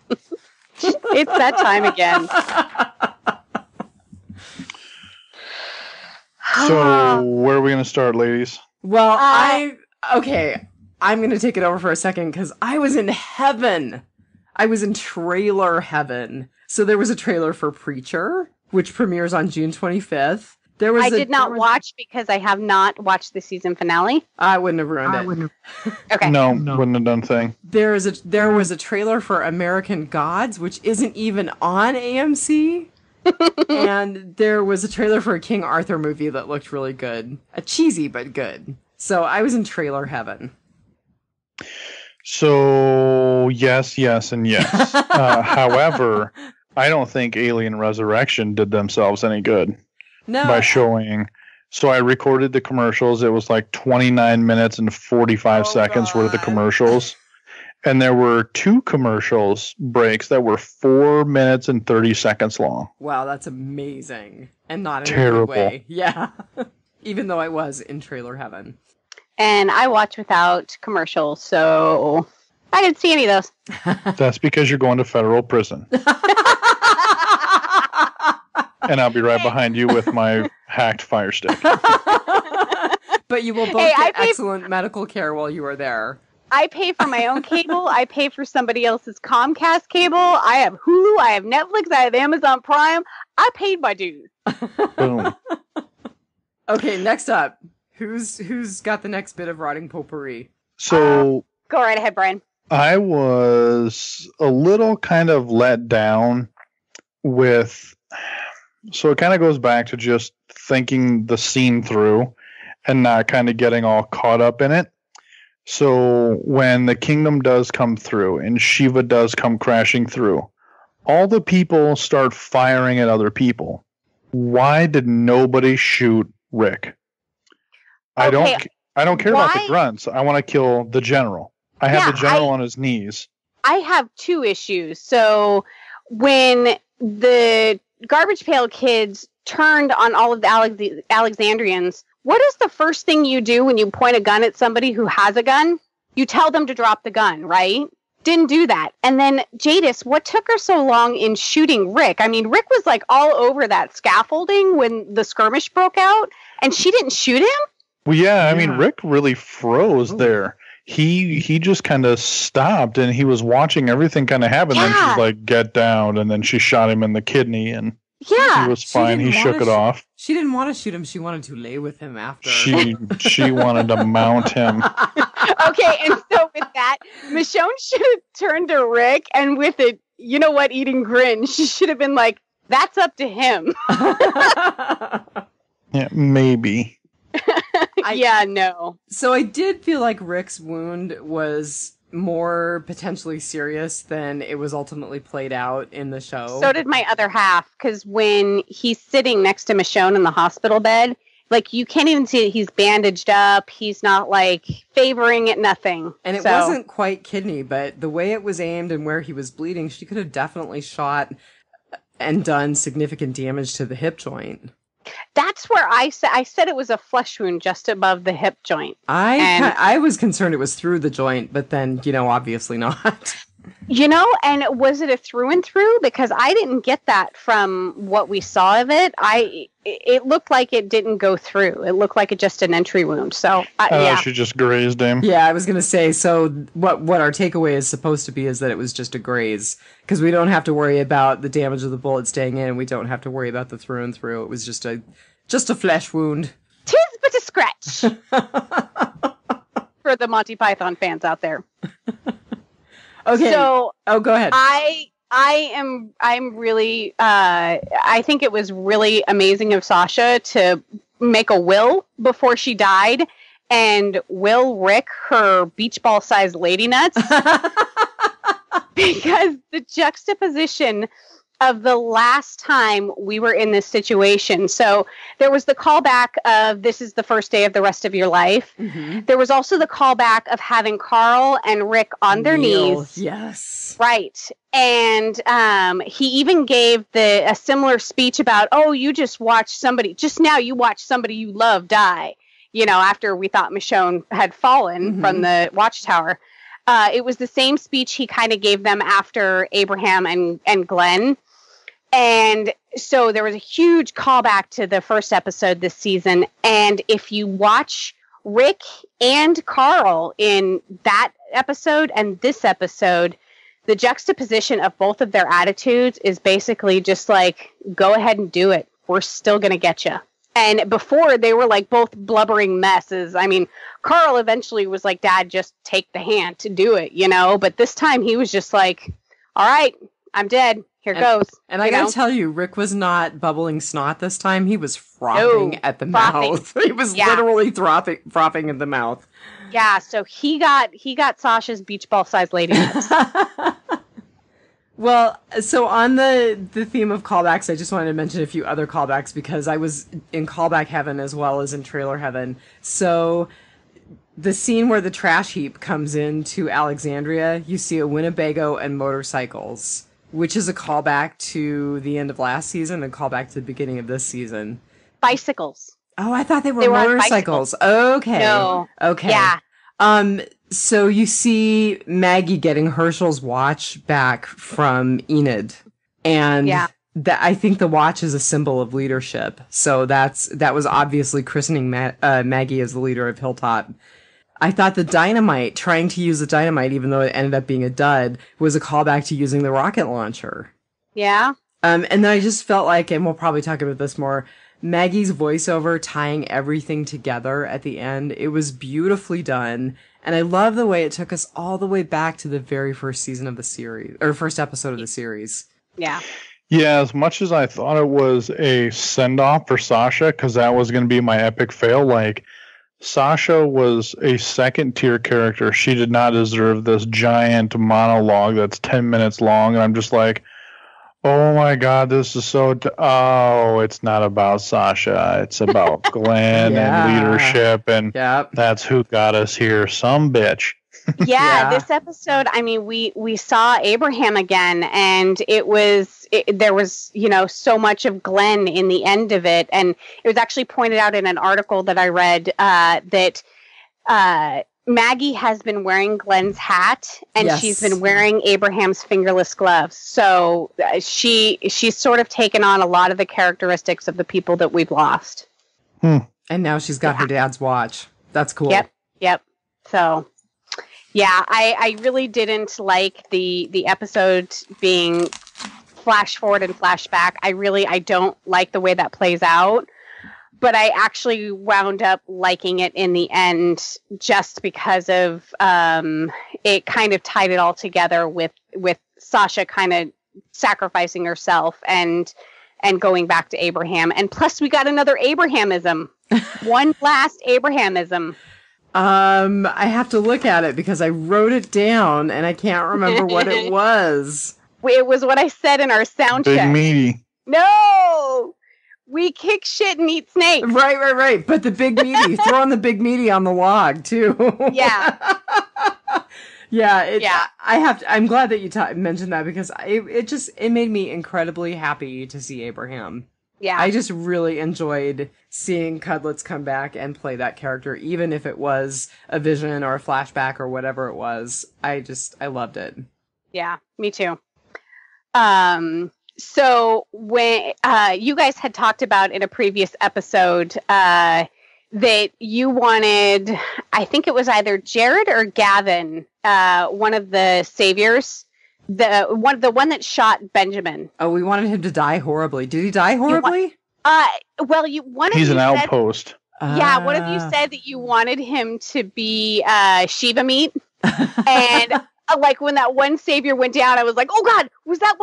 Speaker 3: It's that time again.
Speaker 2: So, where are we going to start, ladies?
Speaker 1: Well, I'm going to take it over for a second because I was in heaven. I was in trailer heaven. So there was a trailer for Preacher, which premieres on June 25th.
Speaker 3: I did not watch because I have not watched the season finale.
Speaker 1: I wouldn't have ruined it.
Speaker 3: Okay.
Speaker 2: No, wouldn't have done a thing.
Speaker 1: There was a trailer for American Gods, which isn't even on AMC. And there was a trailer for a King Arthur movie that looked really good. Cheesy, but good. So I was in trailer heaven.
Speaker 2: So, yes, and yes. However, I don't think Alien Resurrection did themselves any good by showing. So I recorded the commercials. It was like 29 minutes and 45 seconds worth of commercials. And there were 2 commercials breaks that were 4 minutes and 30 seconds long.
Speaker 1: Wow, that's amazing. And not in
Speaker 2: terrible.
Speaker 1: A good way. Yeah. Even though I was in trailer heaven.
Speaker 3: And I watch without commercials, so I didn't see any of those.
Speaker 2: That's because you're going to federal prison. And I'll be right behind you with my hacked Fire Stick.
Speaker 1: But you will both get excellent medical care while you are there.
Speaker 3: I pay for my own cable. I pay for somebody else's Comcast cable. I have Hulu. I have Netflix. I have Amazon Prime. I paid my dues.
Speaker 2: Boom.
Speaker 1: Okay, next up. Who's got the next bit of rotting potpourri?
Speaker 2: So
Speaker 3: go right ahead, Brian.
Speaker 2: I was a little kind of let down with. So it kind of goes back to just thinking the scene through and not kind of getting all caught up in it. So when the kingdom does come through and Shiva does come crashing through, all the people start firing at other people. Why did nobody shoot Rick? I don't care about the grunts. I want to kill the general. I have the general on his knees. I
Speaker 3: have 2 issues. So when the Garbage Pail Kids turned on all of the Alexandrians, what is the first thing you do when you point a gun at somebody who has a gun? You tell them to drop the gun, right? Didn't do that. And then Jadis, what took her so long in shooting Rick? I mean, Rick was like all over that scaffolding when the skirmish broke out, and she didn't shoot him?
Speaker 2: Well, yeah, I mean, Rick really froze there. He just kind of stopped, and he was watching everything kind of happen. Then she's like, get down, and then she shot him in the kidney, and he was fine. He shook it off.
Speaker 1: She didn't want to shoot him. She wanted to lay with him after.
Speaker 2: She wanted to mount him.
Speaker 3: Okay, and so with that, Michonne should have turned to Rick, and with a eating grin, she should have been like, that's up to him.
Speaker 2: Yeah, maybe.
Speaker 3: No.
Speaker 1: So I did feel like Rick's wound was more potentially serious than it was ultimately played out in the show.
Speaker 3: So did my other half, because when he's sitting next to Michonne in the hospital bed, like, you can't even see that he's bandaged up. He's not, like, favoring it, nothing.
Speaker 1: And it wasn't quite kidney, but the way it was aimed and where he was bleeding, she could have definitely shot and done significant damage to the hip joint.
Speaker 3: That's where I said it was a flesh wound just above the hip joint.
Speaker 1: I was concerned it was through the joint, but then, obviously not.
Speaker 3: And was it a through and through? Because I didn't get that from what we saw of it. It looked like it didn't go through. It looked like just an entry wound. So,
Speaker 2: she just grazed him.
Speaker 1: Yeah, I was going to say, so what our takeaway is supposed to be is that it was just a graze. Because we don't have to worry about the damage of the bullet staying in. We don't have to worry about the through and through. It was just a flesh wound.
Speaker 3: 'Tis but a scratch. For the Monty Python fans out there.
Speaker 1: Okay.
Speaker 3: So,
Speaker 1: go ahead.
Speaker 3: I'm really, I think it was really amazing of Sasha to make a will before she died and will Rick her beach ball sized lady nuts. Because the juxtaposition of the last time we were in this situation. So there was the callback of this is the first day of the rest of your life. Mm-hmm. There was also the callback of having Carl and Rick on their knees.
Speaker 1: Yes.
Speaker 3: Right. And he even gave a similar speech about, you just watched you watched somebody you love die, after we thought Michonne had fallen from the watchtower. It was the same speech he kind of gave them after Abraham and Glenn. And so there was a huge callback to the first episode this season. And if you watch Rick and Carl in that episode and this episode, the juxtaposition of both of their attitudes is basically just like, go ahead and do it. We're still going to get you. And before, they were like both blubbering messes. I mean, Carl eventually was like, Dad, just take the hand to do it, But this time he was just like, all right, I'm dead. Here goes.
Speaker 1: And I gotta tell you, Rick was not bubbling snot this time. He was frothing at the mouth. He was literally frothing in the mouth.
Speaker 3: Yeah, so he got Sasha's beach ball sized lady nuts.
Speaker 1: Well, so on the theme of callbacks, I just wanted to mention a few other callbacks because I was in callback heaven as well as in trailer heaven. So the scene where the trash heap comes into Alexandria, you see a Winnebago and motorcycles, which is a callback to the end of last season and a callback to the beginning of this season.
Speaker 3: Bicycles.
Speaker 1: Oh, I thought they were motorcycles. Okay.
Speaker 3: No.
Speaker 1: Okay.
Speaker 3: Yeah.
Speaker 1: So you see Maggie getting Herschel's watch back from Enid. And I think the watch is a symbol of leadership. So that was obviously christening Maggie as the leader of Hilltop. I thought the dynamite, trying to use the dynamite, even though it ended up being a dud, was a callback to using the rocket launcher.
Speaker 3: Yeah.
Speaker 1: And then I just felt like, and we'll probably talk about this more, Maggie's voiceover tying everything together at the end, it was beautifully done. And I love the way it took us all the way back to the very first season of the series, or first episode of the series.
Speaker 3: Yeah.
Speaker 2: Yeah, as much as I thought it was a send-off for Sasha, because that was going to be my epic fail, like, Sasha was a second-tier character. She did not deserve this giant monologue that's 10 minutes long, and I'm just like, oh my God, this is so... it's not about Sasha. It's about Glenn and leadership, and that's who got us here. Some bitch.
Speaker 3: This episode, I mean, we saw Abraham again, and there was, so much of Glenn in the end of it. And it was actually pointed out in an article that I read that Maggie has been wearing Glenn's hat, and
Speaker 1: Yes.
Speaker 3: she's been wearing Abraham's fingerless gloves. So she's sort of taken on a lot of the characteristics of the people that we've lost.
Speaker 1: And now she's got her dad's watch. That's cool.
Speaker 3: Yep. So, yeah, I really didn't like the episode being flash forward and flash back. I don't like the way that plays out. But I actually wound up liking it in the end just because of it kind of tied it all together with Sasha kind of sacrificing herself and going back to Abraham. And plus we got another Abrahamism. One last Abrahamism.
Speaker 1: I have to look at it because I wrote it down and I can't remember what it was.
Speaker 3: It was what I said in our sound check.
Speaker 2: Big meaty.
Speaker 3: No! We kick shit and eat snakes.
Speaker 1: Right. But the big meaty, throw on the big meaty on the log too.
Speaker 3: Yeah.
Speaker 1: Yeah. I'm glad that you mentioned that because it made me incredibly happy to see Abraham.
Speaker 3: Yeah.
Speaker 1: I just really enjoyed seeing Cudlitz come back and play that character, even if it was a vision or a flashback or whatever it was. I loved it.
Speaker 3: Yeah, me too. So when you guys had talked about in a previous episode that you wanted, I think it was either Jared or Gavin, one of the saviors, the one that shot Benjamin.
Speaker 1: Oh, we wanted him to die horribly. Did he die horribly?
Speaker 2: He's an outpost.
Speaker 3: Yeah, one of you said that you wanted him to be Shiva meat, and like when that one savior went down, I was like, "Oh God, was that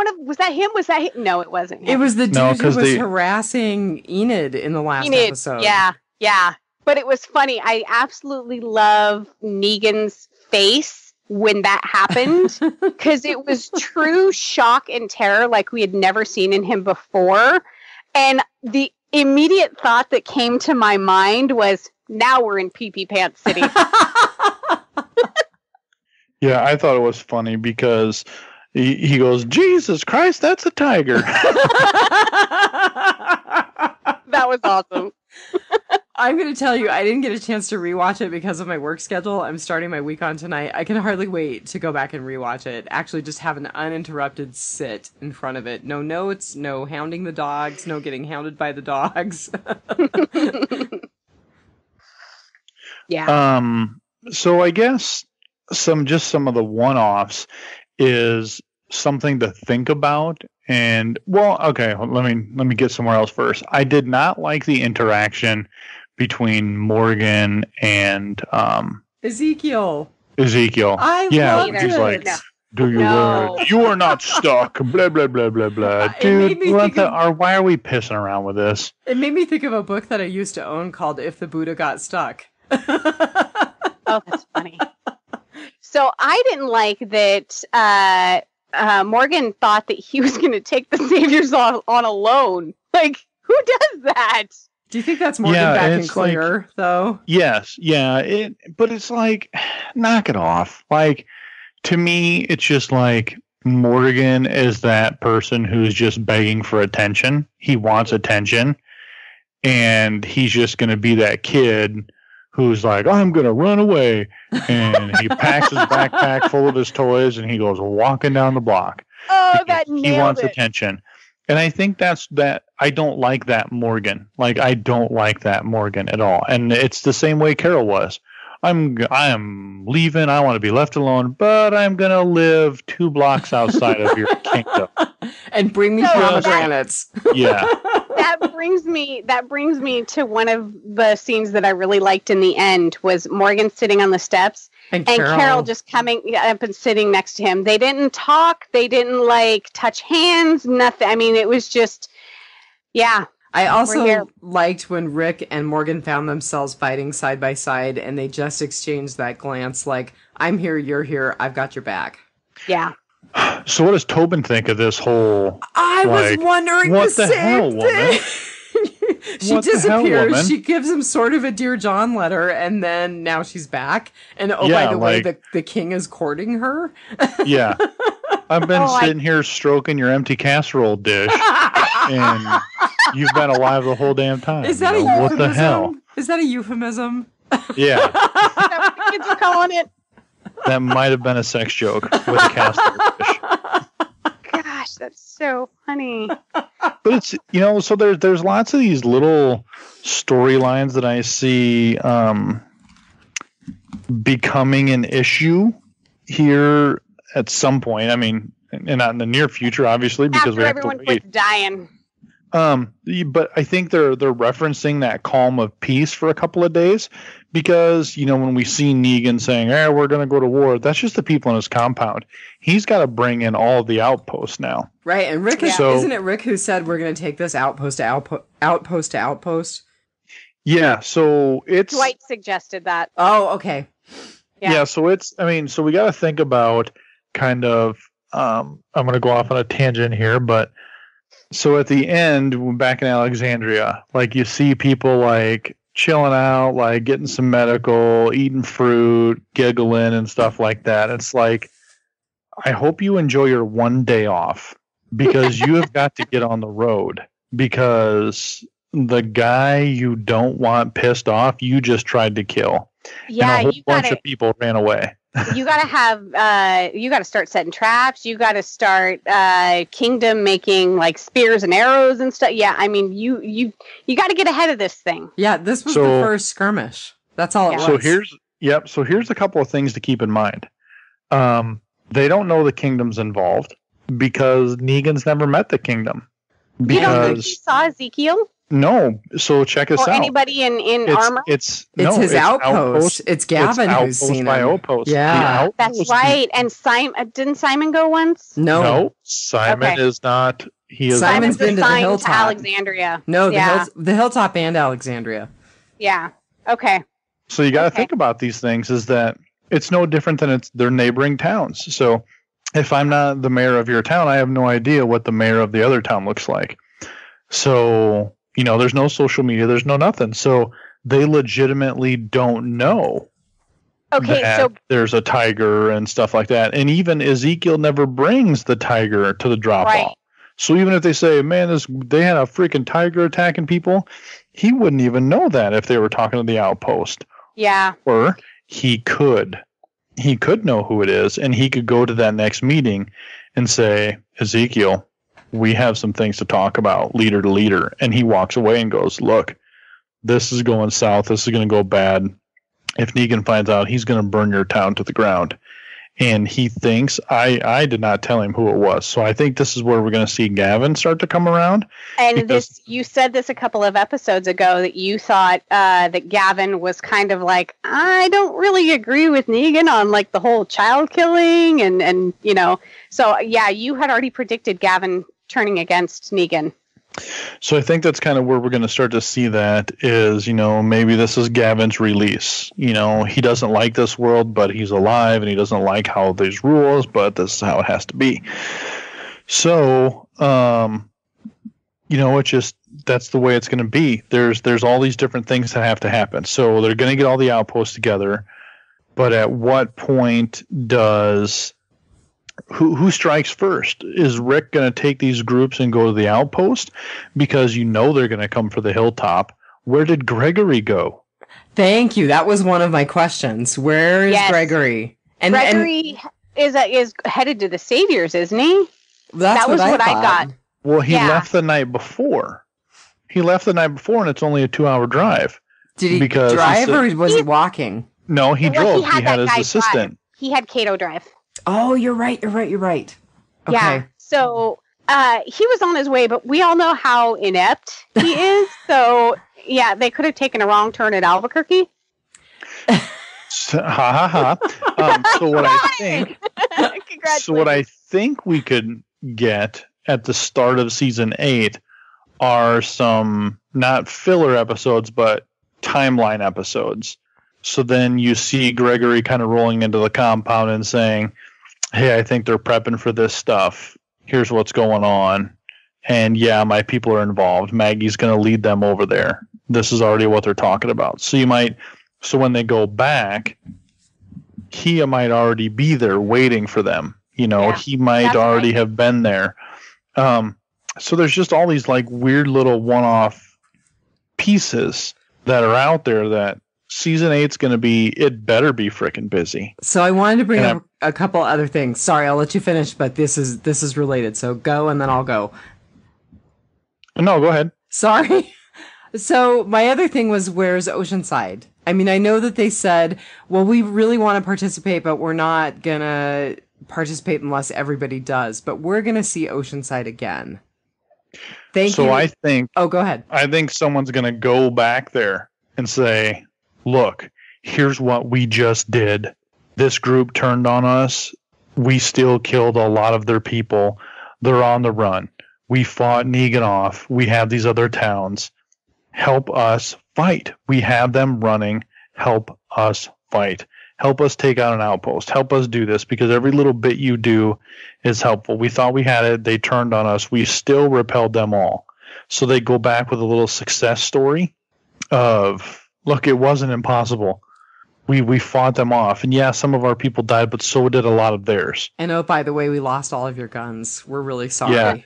Speaker 3: him? Was that him?" No, it wasn't him.
Speaker 1: It was the dude who was harassing Enid in the last episode.
Speaker 3: Yeah. But it was funny. I absolutely love Negan's face when that happened because it was true shock and terror like we had never seen in him before. And the immediate thought that came to my mind was, now we're in Pee-Pee Pants City.
Speaker 2: Yeah, I thought it was funny because he goes, Jesus Christ, that's a tiger.
Speaker 3: That was awesome.
Speaker 1: I'm going to tell you, I didn't get a chance to rewatch it because of my work schedule. I'm starting my week on tonight. I can hardly wait to go back and rewatch it. Actually, just have an uninterrupted sit in front of it. No notes, no hounding the dogs, no getting hounded by the dogs.
Speaker 3: Yeah.
Speaker 2: So I guess some of the one-offs is something to think about. And okay, let me get somewhere else first. I did not like the interaction between Morgan and
Speaker 1: Ezekiel.
Speaker 2: I
Speaker 1: loved
Speaker 2: he's
Speaker 1: it.
Speaker 2: like,
Speaker 3: No.
Speaker 2: do you you are not stuck, blah blah blah blah blah. Dude, why are we pissing around with this?
Speaker 1: It made me think of a book that I used to own called If the Buddha Got Stuck.
Speaker 3: Oh, that's funny. So I didn't like that Morgan thought that he was going to take the saviors on alone. Like, who does that?
Speaker 1: Do you think that's Morgan back and clear, though?
Speaker 2: Yes, yeah. But it's like, knock it off. Like, to me, it's just like Morgan is that person who's just begging for attention. He wants attention. And he's just going to be that kid who's like, I'm going to run away. And he packs his backpack full of his toys and he goes walking down the block.
Speaker 3: Oh, that nailed
Speaker 2: He wants
Speaker 3: it.
Speaker 2: attention. And I think that's that. I don't like that Morgan. Like, I don't like that Morgan at all. And it's the same way Carol was. I'm leaving. I want to be left alone, but I'm going to live 2 blocks outside of your kingdom.
Speaker 1: And bring me pomegranates.
Speaker 2: Yeah.
Speaker 3: That brings me to one of the scenes that I really liked in the end was Morgan sitting on the steps and Carol just coming up and sitting next to him. They didn't talk. They didn't like touch hands, nothing. I mean, it was just, yeah.
Speaker 1: I also liked when Rick and Morgan found themselves fighting side by side and they just exchanged that glance like, I'm here, you're here, I've got your back.
Speaker 3: Yeah.
Speaker 2: So what does Tobin think of this whole...
Speaker 1: I was wondering the same thing. She disappears. She gives him sort of a Dear John letter, and then now she's back. And by the way, the king is courting her.
Speaker 2: Yeah. I've been sitting here stroking your empty casserole dish, and you've been alive the whole damn time.
Speaker 1: Is that a euphemism?
Speaker 2: What the hell?
Speaker 1: Is that a euphemism?
Speaker 2: Yeah.
Speaker 3: kids are calling it.
Speaker 2: That might have been a sex joke with a cast fish.
Speaker 3: Gosh, that's so funny.
Speaker 2: But it's, so there's lots of these little storylines that I see becoming an issue here at some point. I mean, and not in the near future, obviously, because
Speaker 3: After
Speaker 2: we have
Speaker 3: everyone
Speaker 2: to wait.
Speaker 3: quits dying.
Speaker 2: But I think they're referencing that calm of peace for a couple of days because, when we see Negan saying, we're going to go to war, that's just the people in his compound. He's got to bring in all of the outposts now.
Speaker 1: Right. And Rick, isn't it Rick who said we're going to take this outpost to outpost?
Speaker 2: Yeah. So it's
Speaker 3: Dwight suggested that.
Speaker 1: Oh, okay.
Speaker 2: Yeah. So so we got to think about kind of, I'm going to go off on a tangent here, but so at the end, back in Alexandria, like you see people like chilling out, like getting some medical, eating fruit, giggling and stuff like that. It's like, I hope you enjoy your one day off because you have got to get on the road because the guy you don't want pissed off, you just tried to kill.
Speaker 3: Yeah,
Speaker 2: and a whole bunch of people ran away.
Speaker 3: You gotta start setting traps. You gotta start kingdom making like spears and arrows and stuff. Yeah, I mean you gotta get ahead of this thing.
Speaker 1: Yeah, this was the first skirmish. That's all it was.
Speaker 2: So here's a couple of things to keep in mind. They don't know the kingdom's involved because Negan's never met the kingdom.
Speaker 3: You don't think he saw Ezekiel?
Speaker 2: No, so check us out.
Speaker 3: Or anybody in armor?
Speaker 1: It's his outpost. It's Gavin who's seen him.
Speaker 2: Outpost.
Speaker 1: Yeah,
Speaker 3: that's right. And didn't Simon go once?
Speaker 2: No, Simon is not.
Speaker 1: Simon's been to the hilltop.
Speaker 3: To Alexandria.
Speaker 1: No, the hilltop and Alexandria.
Speaker 3: Yeah. Okay.
Speaker 2: So you got to think about these things. Is that it's no different than their neighboring towns. So if I'm not the mayor of your town, I have no idea what the mayor of the other town looks like. So. There's no social media. There's no nothing. So they legitimately don't know that there's a tiger and stuff like that. And even Ezekiel never brings the tiger to the drop-off. So even if they say, man, they had a freaking tiger attacking people, he wouldn't even know that if they were talking to the outpost.
Speaker 3: Yeah.
Speaker 2: Or he could. He could know who it is, and he could go to that next meeting and say, Ezekiel, we have some things to talk about, leader to leader. And he walks away and goes, look, this is going south. This is going to go bad. If Negan finds out, he's going to burn your town to the ground. And he thinks, I did not tell him who it was. So I think this is where we're going to see Gavin start to come around.
Speaker 3: And you said this a couple of episodes ago that you thought that Gavin was kind of like, I don't really agree with Negan on like the whole child killing and so yeah, you had already predicted Gavin turning against Negan.
Speaker 2: So I think that's kind of where we're going to start to see that is, maybe this is Gavin's release. He doesn't like this world, but he's alive and he doesn't like how there's rules, but this is how it has to be. So, it's just, that's the way it's going to be. There's all these different things that have to happen. So they're going to get all the outposts together, but at what point does who strikes first? Is Rick going to take these groups and go to the outpost? Because they're going to come for the hilltop. Where did Gregory go?
Speaker 1: Thank you. That was one of my questions. Where is Gregory?
Speaker 3: And Gregory is headed to the Saviors, isn't he?
Speaker 1: That was what I got.
Speaker 2: Well, he left the night before. And it's only a 2-hour drive.
Speaker 1: Did he drive or was he walking?
Speaker 2: No, he drove. He had his assistant.
Speaker 3: Drive. He had Cato drive.
Speaker 1: Oh, you're right. Okay.
Speaker 3: Yeah. So he was on his way, but we all know how inept he is. So yeah, they could have taken a wrong turn at Albuquerque.
Speaker 2: So what I think we could get at the start of season 8 are some not filler episodes, but timeline episodes. So then you see Gregory kind of rolling into the compound and saying, hey, I think they're prepping for this stuff. Here's what's going on. And yeah, my people are involved. Maggie's going to lead them over there. This is already what they're talking about. So when they go back, he might already be there waiting for them. He might already have been there. So there's just all these like weird little one-off pieces that are out there that season 8's going to be, it better be freaking busy.
Speaker 1: So I wanted to bring up a couple other things. Sorry, I'll let you finish, but this is related. So go, and then I'll go.
Speaker 2: No, go ahead.
Speaker 1: Sorry. So my other thing was, where's Oceanside? I mean, I know that they said, well, we really want to participate, but we're not going to participate unless everybody does. But we're going to see Oceanside again. Thank you.
Speaker 2: So I think...
Speaker 1: Oh, go ahead.
Speaker 2: I think someone's going to go back there and say, look, here's what we just did. This group turned on us. We still killed a lot of their people. They're on the run. We fought Negan off. We have these other towns. Help us fight. We have them running. Help us fight. Help us take out an outpost. Help us do this, because every little bit you do is helpful. We thought we had it. They turned on us. We still repelled them all. So they go back with a little success story of, look, it wasn't impossible. We fought them off. And yeah, some of our people died, but so did a lot of theirs.
Speaker 1: And oh, by the way, we lost all of your guns. We're really sorry.
Speaker 2: Yeah.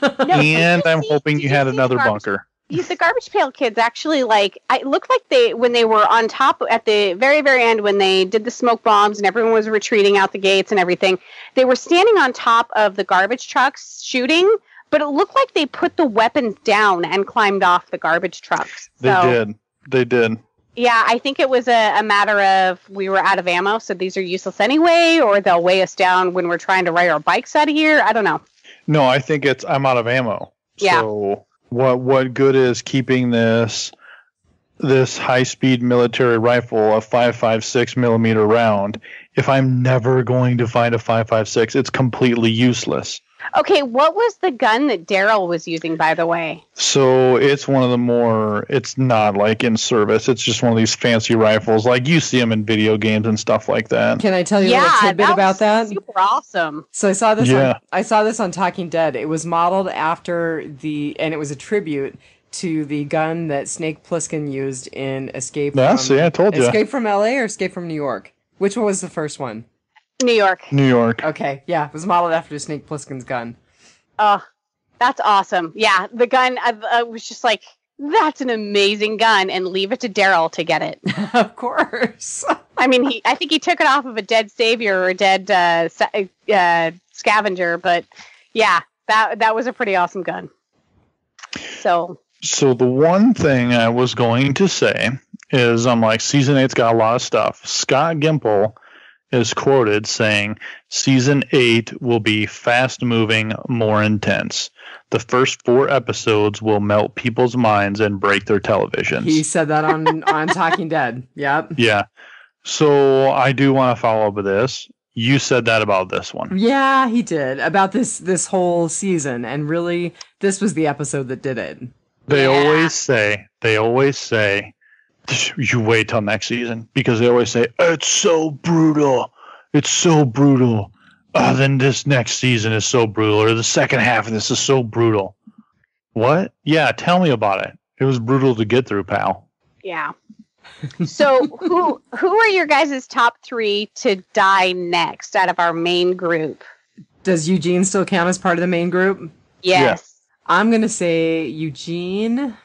Speaker 2: And I'm hoping you had another bunker.
Speaker 3: The Garbage Pail Kids actually, like, it looked like when they were on top at the very, very end, when they did the smoke bombs and everyone was retreating out the gates and everything, they were standing on top of the garbage trucks shooting, but it looked like they put the weapons down and climbed off the garbage trucks. So,
Speaker 2: They did.
Speaker 3: Yeah, I think it was a matter of we were out of ammo, so these are useless anyway, or they'll weigh us down when we're trying to ride our bikes out of here. I don't know.
Speaker 2: No, I think it's I'm out of ammo.
Speaker 3: Yeah.
Speaker 2: So what good is keeping this high-speed military rifle, a 5.56 millimeter round, if I'm never going to find a 5.56? It's completely useless.
Speaker 3: Okay, what was the gun that Daryl was using, by the way?
Speaker 2: So it's one of the more, it's not like in service. It's just one of these fancy rifles. Like you see them in video games and stuff like that.
Speaker 1: Can I tell you a little tidbit about that?
Speaker 3: Super awesome.
Speaker 1: So I saw this on Talking Dead. It was modeled after and it was a tribute to the gun that Snake Plissken used in Escape from...
Speaker 2: I told you.
Speaker 1: Escape from LA or Escape from New York? Which one was the first one?
Speaker 3: New York.
Speaker 1: Okay, yeah, it was modeled after Snake Plissken's gun.
Speaker 3: Oh, that's awesome. Yeah, the gun, I was just like, that's an amazing gun, and leave it to Daryl to get it.
Speaker 1: Of course.
Speaker 3: I mean, I think he took it off of a dead savior or a dead scavenger, but yeah, that was a pretty awesome gun. So
Speaker 2: the one thing I was going to say is, I'm like, season 8's got a lot of stuff. Scott Gimple is quoted saying, season 8 will be fast-moving, more intense. The first 4 episodes will melt people's minds and break their televisions.
Speaker 1: He said that on Talking Dead. Yep.
Speaker 2: Yeah. So I do want to follow up with this. You said that about this one.
Speaker 1: Yeah, he did. About this whole season. And really, this was the episode that did it.
Speaker 2: They always say, you wait till next season, because they always say, it's so brutal. It's so brutal. Then this next season is so brutal, or the second half of this is so brutal. What? Yeah, tell me about it. It was brutal to get through, pal.
Speaker 3: Yeah. So who are your guys' top 3 to die next out of our main group?
Speaker 1: Does Eugene still count as part of the main group?
Speaker 3: Yes.
Speaker 1: Yeah. I'm going to say Eugene.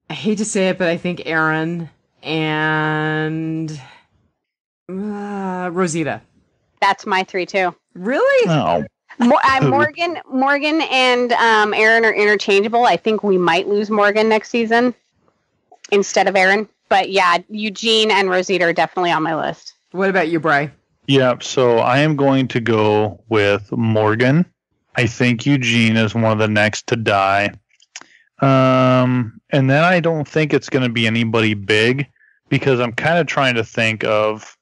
Speaker 1: I hate to say it, but I think Aaron and Rosita.
Speaker 3: That's my 3 too.
Speaker 1: Really?
Speaker 2: No.
Speaker 3: Morgan and Aaron are interchangeable. I think we might lose Morgan next season instead of Aaron. But yeah, Eugene and Rosita are definitely on my list.
Speaker 1: What about you, Bri?
Speaker 2: Yeah, so I am going to go with Morgan. I think Eugene is one of the next to die. And then I don't think it's going to be anybody big, because I'm kind of trying to think of,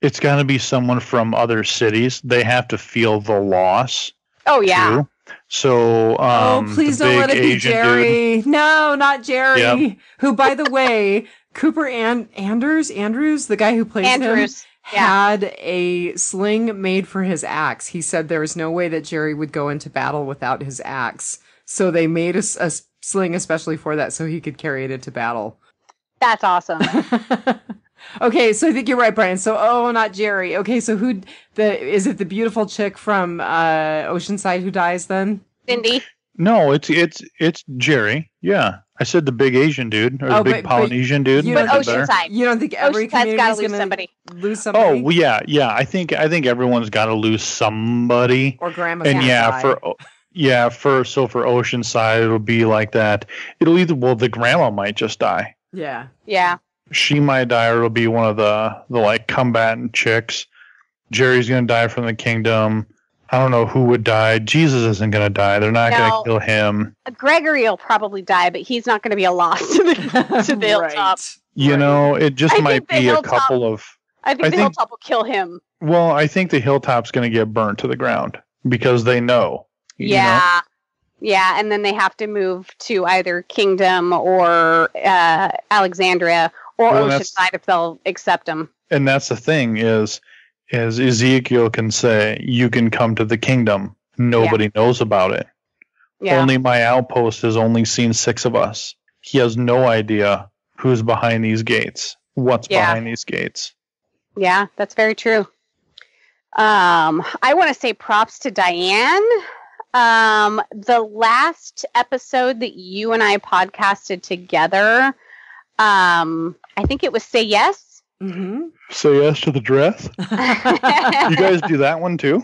Speaker 2: it's going to be someone from other cities. They have to feel the loss.
Speaker 3: Oh, yeah.
Speaker 2: Too. So,
Speaker 1: please don't let it be
Speaker 2: Asian
Speaker 1: Jerry.
Speaker 2: Dude.
Speaker 1: No, not Jerry.
Speaker 2: Yep.
Speaker 1: Who, by the way, Cooper Andrews, the guy who plays him, had a sling made for his axe. He said there was no way that Jerry would go into battle without his axe. So they made a sling especially for that, so he could carry it into battle.
Speaker 3: That's awesome.
Speaker 1: Okay, so I think you're right, Brian. So, not Jerry. Okay, so is it the beautiful chick from Oceanside who dies then?
Speaker 3: Cindy.
Speaker 2: No, it's Jerry. Yeah. I said the big Asian dude or the big Polynesian dude.
Speaker 3: But Oceanside.
Speaker 1: You don't think every community is going to lose somebody?
Speaker 2: Oh, well, yeah. I think everyone's got to lose somebody.
Speaker 1: Or grandma.
Speaker 2: And for Oceanside, it'll be like that. It'll either the grandma might just die.
Speaker 1: Yeah.
Speaker 3: Yeah.
Speaker 2: She might die, or it'll be one of the like combatant chicks. Jerry's gonna die from the kingdom. I don't know who would die. Jesus isn't going to die. They're not going to kill him.
Speaker 3: Gregory will probably die, but he's not going to be a loss to the hilltop.
Speaker 2: You know, it just might be a couple of...
Speaker 3: I think the hilltop will kill him.
Speaker 2: Well, I think the hilltop's going to get burnt to the ground because they know.
Speaker 3: Yeah. Yeah, and then they have to move to either Kingdom or Alexandria or Oceanside if they'll accept him.
Speaker 2: And that's the thing is Ezekiel can say, you can come to the kingdom. Nobody knows about it. Yeah. Only my outpost has only seen 6 of us. He has no idea who's behind these gates, what's behind these gates.
Speaker 3: Yeah, that's very true. I want to say props to Dianne. The last episode that you and I podcasted together, I think it was Say Yes.
Speaker 1: Mm-hmm.
Speaker 2: Say yes to the dress. You guys do that one too?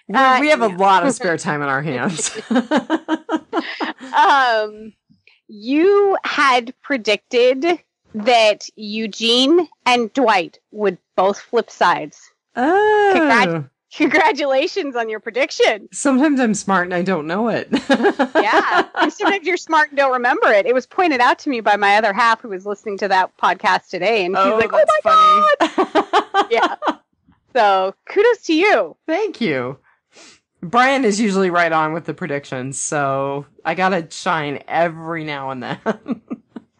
Speaker 1: We have a lot of spare time on our hands.
Speaker 3: You had predicted that Eugene and Dwight would both flip sides.
Speaker 1: Oh.
Speaker 3: Congratulations on your prediction.
Speaker 1: Sometimes I'm smart and I don't know it.
Speaker 3: Yeah. And sometimes you're smart and don't remember it. It was pointed out to me by my other half who was listening to that podcast today. And he's like, oh my God. Yeah. So kudos to you.
Speaker 1: Thank you. Brian is usually right on with the predictions. So I got to shine every now and then.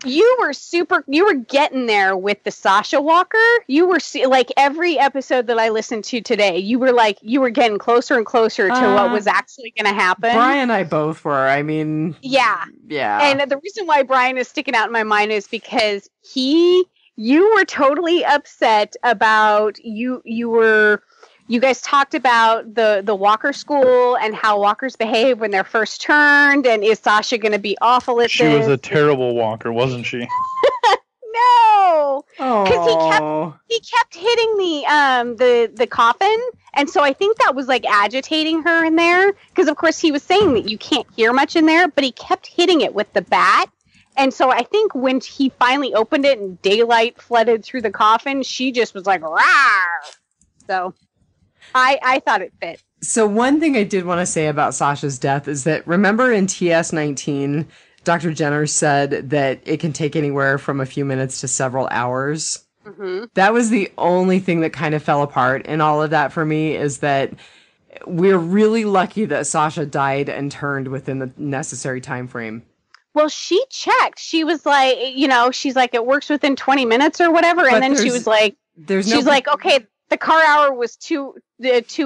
Speaker 3: You were getting there with the Sasha Walker. You were like every episode that I listened to today, you were getting closer and closer to what was actually going to happen.
Speaker 1: Brian and I both were. I mean,
Speaker 3: yeah. And the reason why Brian is sticking out in my mind is because you were totally upset about you guys talked about the Walker school and how Walkers behave when they're first turned, and is Sasha going to be awful at this?
Speaker 2: She was a terrible Walker, wasn't she?
Speaker 3: No, because he kept hitting the coffin, and so I think that was like agitating her in there. Because of course he was saying that you can't hear much in there, but he kept hitting it with the bat. And so I think when he finally opened it and daylight flooded through the coffin, she just was like, "Rawr!" So. I thought it fit.
Speaker 1: So one thing I did want to say about Sasha's death is that, remember in TS19, Dr. Jenner said that it can take anywhere from a few minutes to several hours?
Speaker 3: Mm-hmm.
Speaker 1: That was the only thing that kind of fell apart in all of that for me, is that we're really lucky that Sasha died and turned within the necessary time frame.
Speaker 3: Well, she checked. She was like, she's like, it works within 20 minutes or whatever. And then she was like, okay, the car hour was 2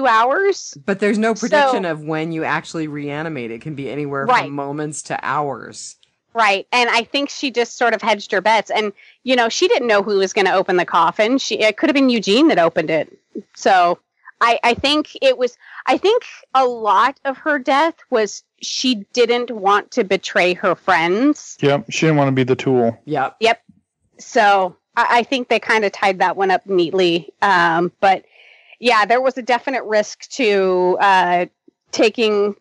Speaker 3: hours.
Speaker 1: But there's no prediction of when you actually reanimate. It can be anywhere from moments to hours.
Speaker 3: Right. And I think she just sort of hedged her bets. And, she didn't know who was going to open the coffin. It could have been Eugene that opened it. So I think a lot of her death was she didn't want to betray her friends.
Speaker 2: Yep. She didn't want to be the tool.
Speaker 1: Yep.
Speaker 3: So I think they kind of tied that one up neatly. But yeah, there was a definite risk to taking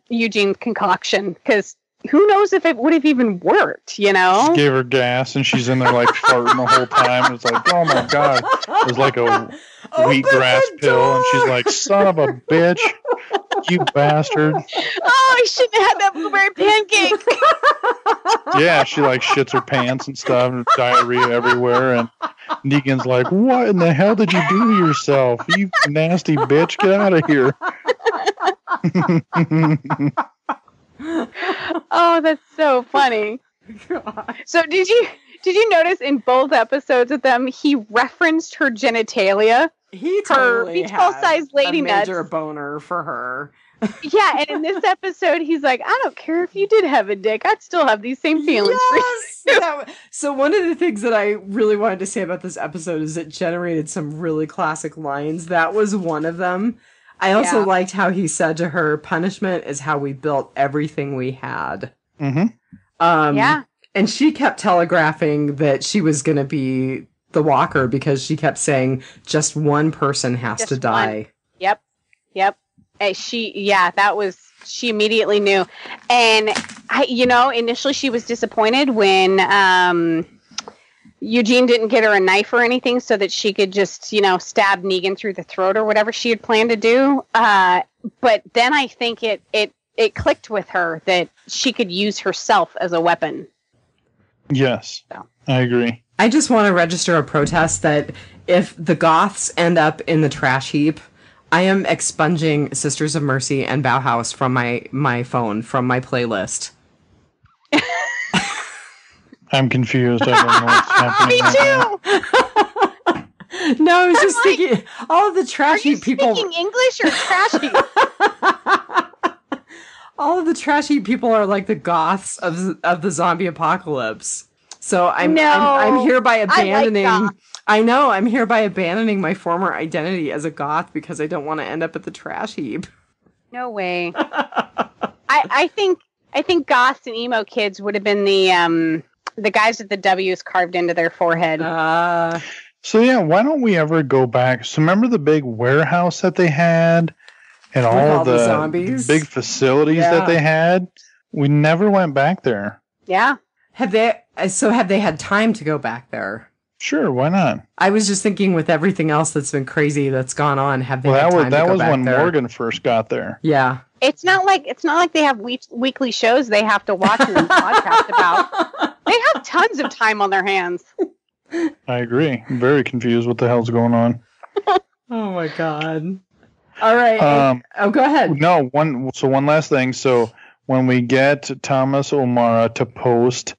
Speaker 3: Eugene's concoction, because who knows if it would have even worked,
Speaker 2: She gave her gas and she's in there like farting the whole time. It's like, oh my God. It was like a wheatgrass pill. And she's like, son of a bitch. You bastard.
Speaker 3: Oh, I shouldn't have had that blueberry pancake.
Speaker 2: Yeah, she like shits her pants and stuff, and diarrhea everywhere. And Negan's like, what in the hell did you do to yourself? You nasty bitch. Get out of here.
Speaker 3: Oh, that's so funny. God. So did you notice in both episodes of them, he referenced her genitalia?
Speaker 1: He totally
Speaker 3: had full-size lady
Speaker 1: a major
Speaker 3: nuts.
Speaker 1: Boner for her.
Speaker 3: Yeah, and in this episode, he's like, I don't care if you did have a dick. I'd still have these same feelings for you.
Speaker 1: So one of the things that I really wanted to say about this episode is it generated some really classic lines. That was one of them. I also liked how he said to her, punishment is how we built everything we had.
Speaker 2: Mm-hmm.
Speaker 3: Yeah.
Speaker 1: And she kept telegraphing that she was going to be the walker because she kept saying just one person has to die.
Speaker 3: Yep. She immediately knew. And initially she was disappointed when Eugene didn't get her a knife or anything so that she could just, stab Negan through the throat or whatever she had planned to do. But then I think it clicked with her that she could use herself as a weapon.
Speaker 2: Yes,
Speaker 3: so.
Speaker 2: I agree.
Speaker 1: I just want to register a protest that if the Goths end up in the trash heap, I am expunging Sisters of Mercy and Bauhaus from my phone, from my playlist.
Speaker 2: I'm confused. I don't know what's happening.
Speaker 3: Me too!
Speaker 1: No, I was just thinking, all of the trash heap people...
Speaker 3: Are you speaking English or trash heap?
Speaker 1: All of the trash heap people are like the Goths of the zombie apocalypse. So I'm hereby abandoning... I'm hereby abandoning my former identity as a goth because I don't want to end up at the trash heap.
Speaker 3: No way. I think goths and emo kids would have been the guys with the W's carved into their forehead.
Speaker 2: So yeah, why don't we ever go back? So remember the big warehouse that they had and all the zombies, big facilities that they had? We never went back there.
Speaker 3: Yeah.
Speaker 1: Have they had time to go back there?
Speaker 2: Sure, why not?
Speaker 1: I was just thinking with everything else that's been crazy that's gone on, have they had time to go back there?
Speaker 2: That was when Morgan first got there.
Speaker 1: Yeah.
Speaker 3: It's not like they have weekly shows they have to watch and podcast about. They have tons of time on their hands.
Speaker 2: I agree. I'm very confused what the hell's going on.
Speaker 1: Oh my god. All right. Go ahead.
Speaker 2: No, one last thing. So when we get Thomas O'Mara to post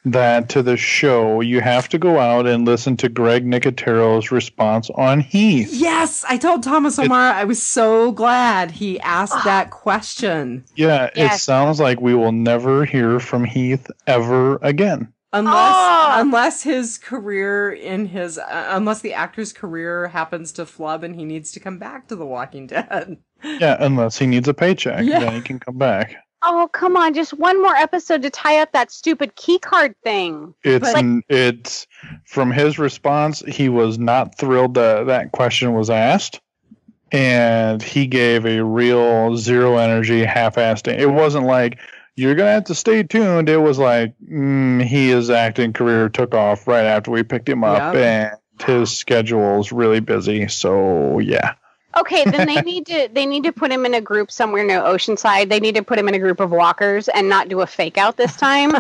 Speaker 2: that to the show, you have to go out and listen to Greg Nicotero's response on Heath.
Speaker 1: Yes, I told Thomas O'Mara I was so glad he asked that question.
Speaker 2: Yeah, yes. It sounds like we will never hear from Heath ever again.
Speaker 1: Unless his career unless the actor's career happens to flub and he needs to come back to The Walking Dead.
Speaker 2: Yeah, unless he needs a paycheck, then he can come back.
Speaker 3: Oh, come on, just one more episode to tie up that stupid key card thing.
Speaker 2: It's from his response, he was not thrilled that question was asked. And he gave a real zero energy, half-assed. It wasn't like, you're going to have to stay tuned. It was like, his acting career took off right after we picked him up, and his schedule's really busy. So, yeah.
Speaker 3: Okay, then they need to put him in a group somewhere near Oceanside. They need to put him in a group of walkers and not do a fake out this time.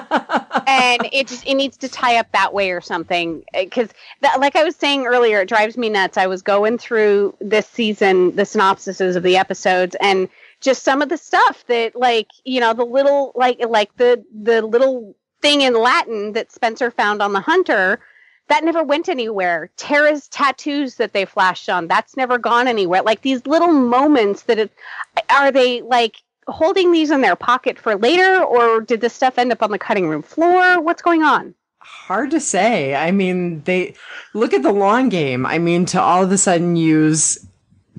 Speaker 3: And it needs to tie up that way or something. Because, like I was saying earlier, it drives me nuts. I was going through this season, the synopsises of the episodes, and just some of the stuff that, the little, the little thing in Latin that Spencer found on the Hunter, that never went anywhere. Tara's tattoos that they flashed on, that's never gone anywhere. Like, these little moments are they, holding these in their pocket for later, or did this stuff end up on the cutting room floor? What's going on?
Speaker 1: Hard to say. I mean, they look at the long game. I mean, to all of a sudden use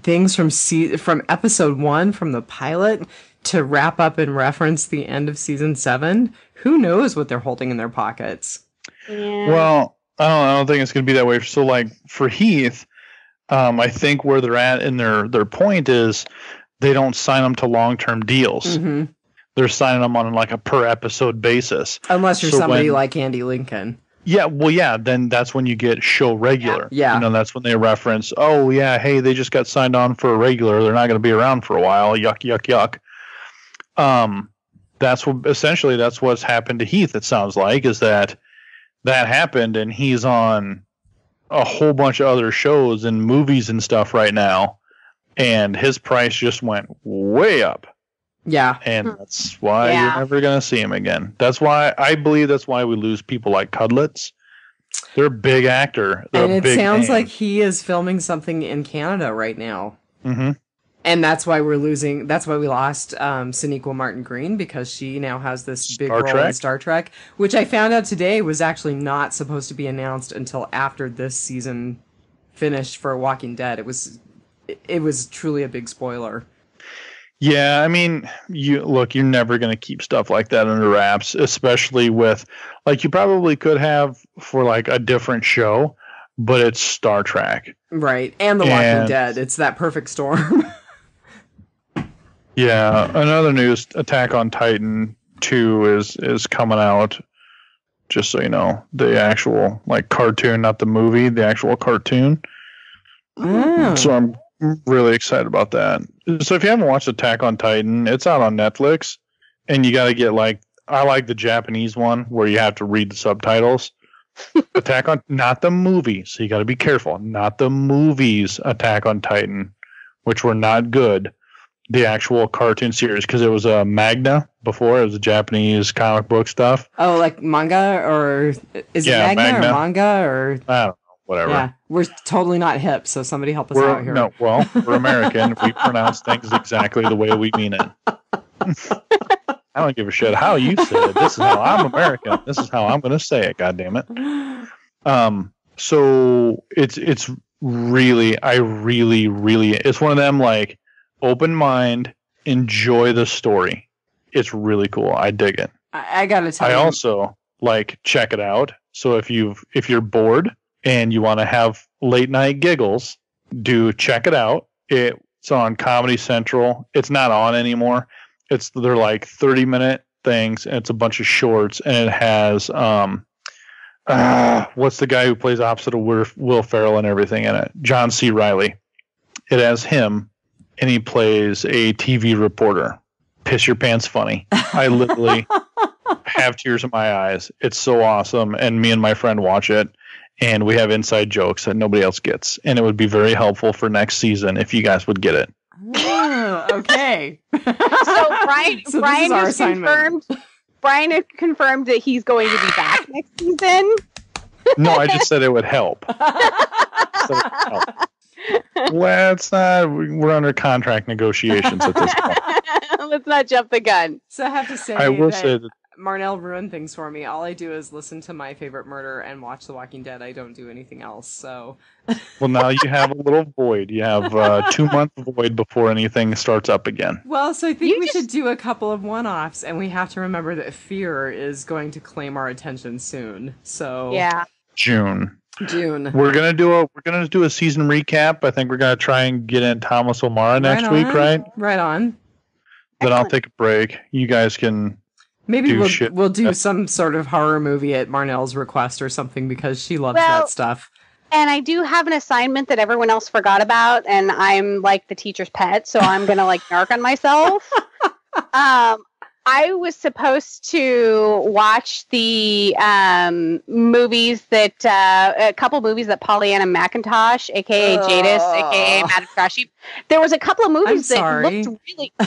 Speaker 1: things from episode 1, from the pilot, to wrap up and reference the end of season 7. Who knows what they're holding in their pockets?
Speaker 3: Yeah.
Speaker 2: Well, I don't think it's going to be that way. So, for Heath, I think where they're at in their point is they don't sign them to long-term deals. Mm-hmm. They're signing them on a per episode basis.
Speaker 1: Unless you're somebody like Andy Lincoln.
Speaker 2: Yeah, well, yeah, then that's when you get show regular. Yeah. That's when they reference, oh, yeah, hey, they just got signed on for a regular. They're not going to be around for a while. Yuck, yuck, yuck. That's what's happened to Heath, it sounds like, is that happened, and he's on a whole bunch of other shows and movies and stuff right now, and his price just went way up.
Speaker 1: Yeah.
Speaker 2: And that's why you're never going to see him again. I believe that's why we lose people like Cudlitz. They're a big actor.
Speaker 1: And it sounds like he is filming something in Canada right now.
Speaker 2: Mm-hmm.
Speaker 1: And that's why we lost Sonequa Martin Green, because she now has this big role in Star Trek, which I found out today was actually not supposed to be announced until after this season finished for Walking Dead. It was truly a big spoiler.
Speaker 2: Yeah, I mean, you're never going to keep stuff like that under wraps, especially with, like, you probably could have for like a different show, but it's Star Trek.
Speaker 1: Right. And The Walking Dead. It's that perfect storm.
Speaker 2: Yeah, another news, Attack on Titan 2 is coming out, just so you know. The actual, like, cartoon, not the movie, the actual cartoon.
Speaker 1: Oh.
Speaker 2: So I'm really excited about that. So if you haven't watched Attack on Titan, it's out on Netflix, and you got to get, like, I like the Japanese one where you have to read the subtitles. Attack on, not the movie, so you got to be careful. Not the movies Attack on Titan, which were not good. The actual cartoon series, because it was a manga before. It was a Japanese comic book stuff.
Speaker 1: Oh, like manga, or is it magna or manga, or
Speaker 2: I don't know, whatever.
Speaker 1: Yeah, we're totally not hip, so somebody help us out here.
Speaker 2: No, well, we're American. We pronounce things exactly the way we mean it. I don't give a shit how you say it. This is how I'm American. This is how I'm going to say it. God damn it. So it's really, it's one of them, like, open mind, enjoy the story. It's really cool. I dig it.
Speaker 1: I gotta tell you.
Speaker 2: I also, like, check it out. So if you're bored and you want to have late night giggles, check it out. It's on Comedy Central. It's not on anymore. They're like 30-minute things, and it's a bunch of shorts, and it has what's the guy who plays opposite of Will Ferrell and everything in it? John C. Reilly. It has him, and he plays a TV reporter. Piss your pants funny. I literally have tears in my eyes. It's so awesome. And me and my friend watch it, and we have inside jokes that nobody else gets. And it would be very helpful for next season if you guys would get it.
Speaker 1: Oh, okay.
Speaker 3: So Brian has confirmed. Brian had confirmed that he's going to be back next season.
Speaker 2: No, I just said it would help. Let's not. We're under contract negotiations at this point.
Speaker 3: Let's not jump the gun.
Speaker 1: So I have to say,
Speaker 2: I will say that
Speaker 1: Marnell ruined things for me. All I do is listen to My Favorite Murder and watch The Walking Dead. I don't do anything else. So,
Speaker 2: well, now you have a little void. You have a 2-month void before anything starts up again.
Speaker 1: Well, so I think we should do a couple of one-offs, and we have to remember that fear is going to claim our attention soon. So
Speaker 3: yeah,
Speaker 2: June.
Speaker 1: We're
Speaker 2: gonna do a season recap. I think we're gonna try and get in Thomas O'Mara next week, right?
Speaker 1: Right on.
Speaker 2: Then I'll take a break. You guys can.
Speaker 1: Maybe we'll do some sort of horror movie at Marnell's request or something, because she loves that stuff.
Speaker 3: And I do have an assignment that everyone else forgot about, and I'm like the teacher's pet, so I'm gonna like narc on myself. I was supposed to watch the movies that a couple movies that Pollyanna McIntosh, aka Jadis, aka Madame Trashy. There was a couple of movies that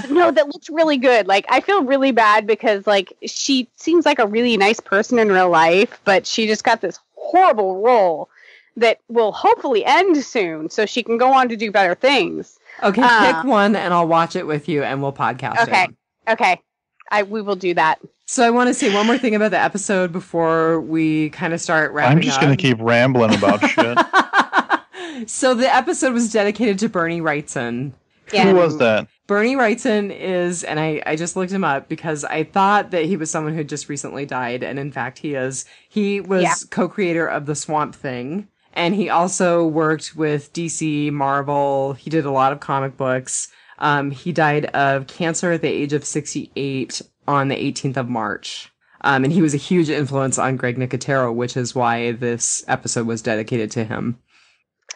Speaker 3: looked really good. Like, I feel really bad because, like, she seems like a really nice person in real life, but she just got this horrible role that will hopefully end soon, so she can go on to do better things.
Speaker 1: Okay, pick one, and I'll watch it with you, and we'll podcast it.
Speaker 3: Okay. We will do that.
Speaker 1: So I want to say one more thing about the episode before we kind of start wrapping up.
Speaker 2: I'm just going to keep rambling about shit.
Speaker 1: So the episode was dedicated to Bernie Wrightson.
Speaker 3: Yeah.
Speaker 2: Who was that?
Speaker 1: Bernie Wrightson is, and I just looked him up because I thought that he was someone who just recently died, and in fact he is. He was co-creator of The Swamp Thing, and he also worked with DC, Marvel. He did a lot of comic books. He died of cancer at the age of 68 on the 18th of March. And he was a huge influence on Greg Nicotero, which is why this episode was dedicated to him.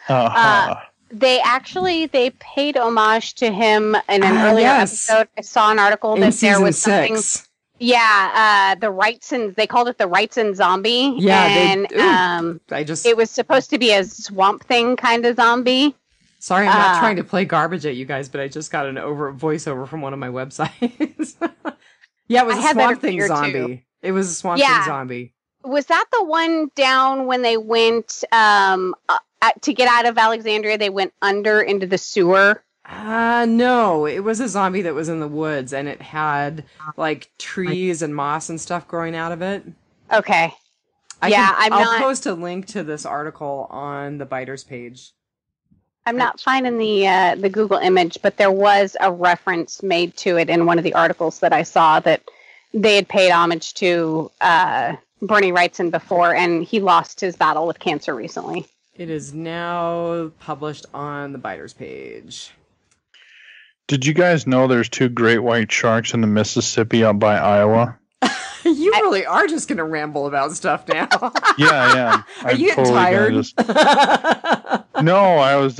Speaker 3: They paid homage to him in an earlier episode. I saw an article that there was something.
Speaker 1: 6.
Speaker 3: Yeah, the Wrightsons. They called it the Wrightson zombie.
Speaker 1: Yeah,
Speaker 3: and it was supposed to be a Swamp Thing kind of zombie.
Speaker 1: Sorry, I'm not trying to play garbage at you guys, but I just got an voiceover from one of my websites. Yeah, it was a Swamp Thing zombie.
Speaker 3: Too.
Speaker 1: It was a Swamp Thing zombie.
Speaker 3: Was that the one down when they went to get out of Alexandria? They went under into the sewer.
Speaker 1: No, it was a zombie that was in the woods, and it had like trees and moss and stuff growing out of it.
Speaker 3: Okay.
Speaker 1: I'll post a link to this article on the Biters page.
Speaker 3: I'm not finding the Google image, but there was a reference made to it in one of the articles that I saw that they had paid homage to Bernie Wrightson before, and he lost his battle with cancer recently.
Speaker 1: It is now published on the Biters page.
Speaker 2: Did you guys know there's 2 great white sharks in the Mississippi up by Iowa?
Speaker 1: You really are just going to ramble about stuff now.
Speaker 2: Yeah.
Speaker 1: Are you getting tired?
Speaker 2: No, I was.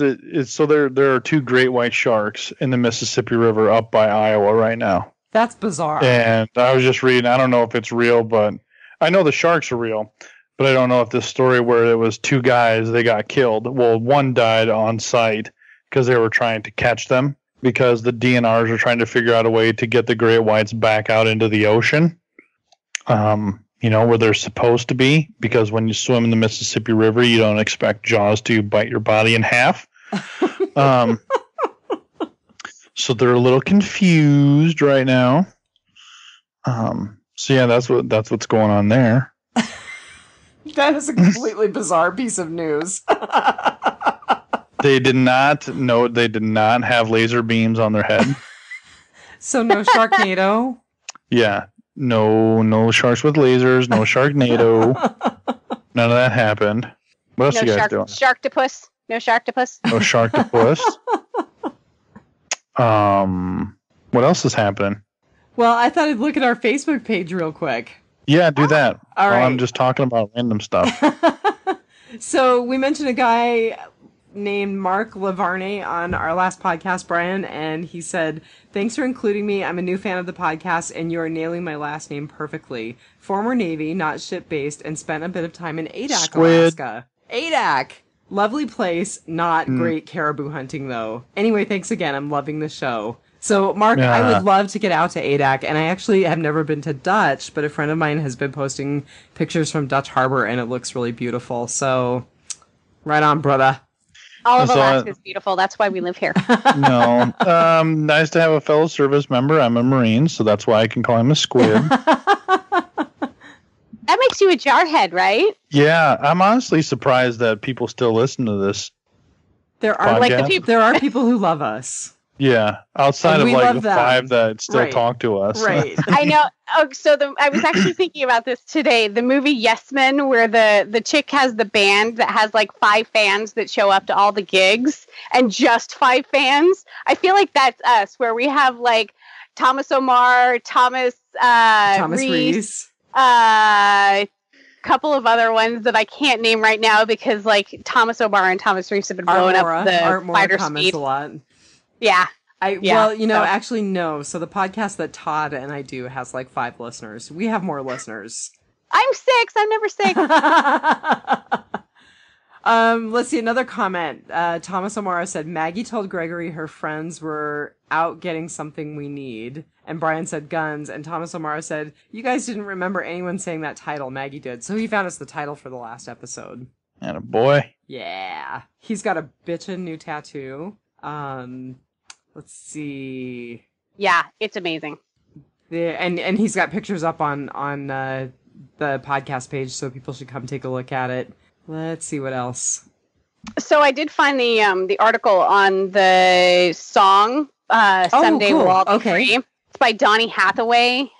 Speaker 2: So there are 2 great white sharks in the Mississippi River up by Iowa right now.
Speaker 1: That's bizarre.
Speaker 2: And I was just reading. I don't know if it's real, but I know the sharks are real. But I don't know if this story where it was 2 guys, they got killed. Well, one died on site because they were trying to catch them because the DNRs are trying to figure out a way to get the great whites back out into the ocean. Where they're supposed to be, because when you swim in the Mississippi River, you don't expect jaws to bite your body in half. So they're a little confused right now. So yeah, that's what's going on there.
Speaker 1: That is a completely bizarre piece of news.
Speaker 2: They did not have laser beams on their head.
Speaker 1: So no Sharknado?
Speaker 2: Yeah. No sharks with lasers, no Sharknado. None of that happened. What else you guys doing?
Speaker 3: Sharktopus. No Sharktopus.
Speaker 2: No Sharktopus. What else is happening?
Speaker 1: Well, I thought I'd look at our Facebook page real quick.
Speaker 2: Yeah, do that.
Speaker 1: All right.
Speaker 2: I'm just talking about random stuff.
Speaker 1: So we mentioned a guy named Mark Lavarney on our last podcast, Brian, and he said, "Thanks for including me. I'm a new fan of the podcast, and you are nailing my last name perfectly. Former Navy, not ship-based, and spent a bit of time in Adak, Alaska." Adak! Lovely place, not great caribou hunting, though. Anyway, thanks again. I'm loving the show. So, Mark, I would love to get out to Adak, and I actually have never been to Dutch, but a friend of mine has been posting pictures from Dutch Harbor, and it looks really beautiful. So, right on, brother.
Speaker 3: All of Alaska is beautiful. That's why we live here.
Speaker 2: No. Nice to have a fellow service member. I'm a Marine, so that's why I can call him a squid.
Speaker 3: That makes you a jarhead, right?
Speaker 2: Yeah, I'm honestly surprised that people still listen to this.
Speaker 1: There are people who love us.
Speaker 2: Yeah, outside of like the 5 that still talk to us.
Speaker 1: Right.
Speaker 3: I know. Oh, so I was actually thinking about this today. The movie Yes Men, where the chick has the band that has like 5 fans that show up to all the gigs, and just 5 fans. I feel like that's us, where we have like Thomas Omar, Thomas Reese, couple of other ones that I can't name right now because like Thomas Omar and Thomas Reese have been blowing up the fighter speed
Speaker 1: a lot.
Speaker 3: Yeah.
Speaker 1: Well, actually, no. So the podcast that Todd and I do has like 5 listeners. We have more listeners.
Speaker 3: I'm 6. I'm never 6.
Speaker 1: Let's see, another comment. Thomas O'Mara said, Maggie told Gregory her friends were out getting something we need. And Brian said guns. And Thomas O'Mara said, you guys didn't remember anyone saying that title. Maggie did. So he found us the title for the last episode.
Speaker 2: And a boy.
Speaker 1: Yeah. He's got a bitchin' new tattoo. Let's see.
Speaker 3: Yeah, it's amazing.
Speaker 1: And he's got pictures up on the podcast page, so people should come take a look at it. Let's see what else.
Speaker 3: So I did find the article on the song "Someday
Speaker 1: cool.
Speaker 3: We'll All Be Free." It's by Donny Hathaway.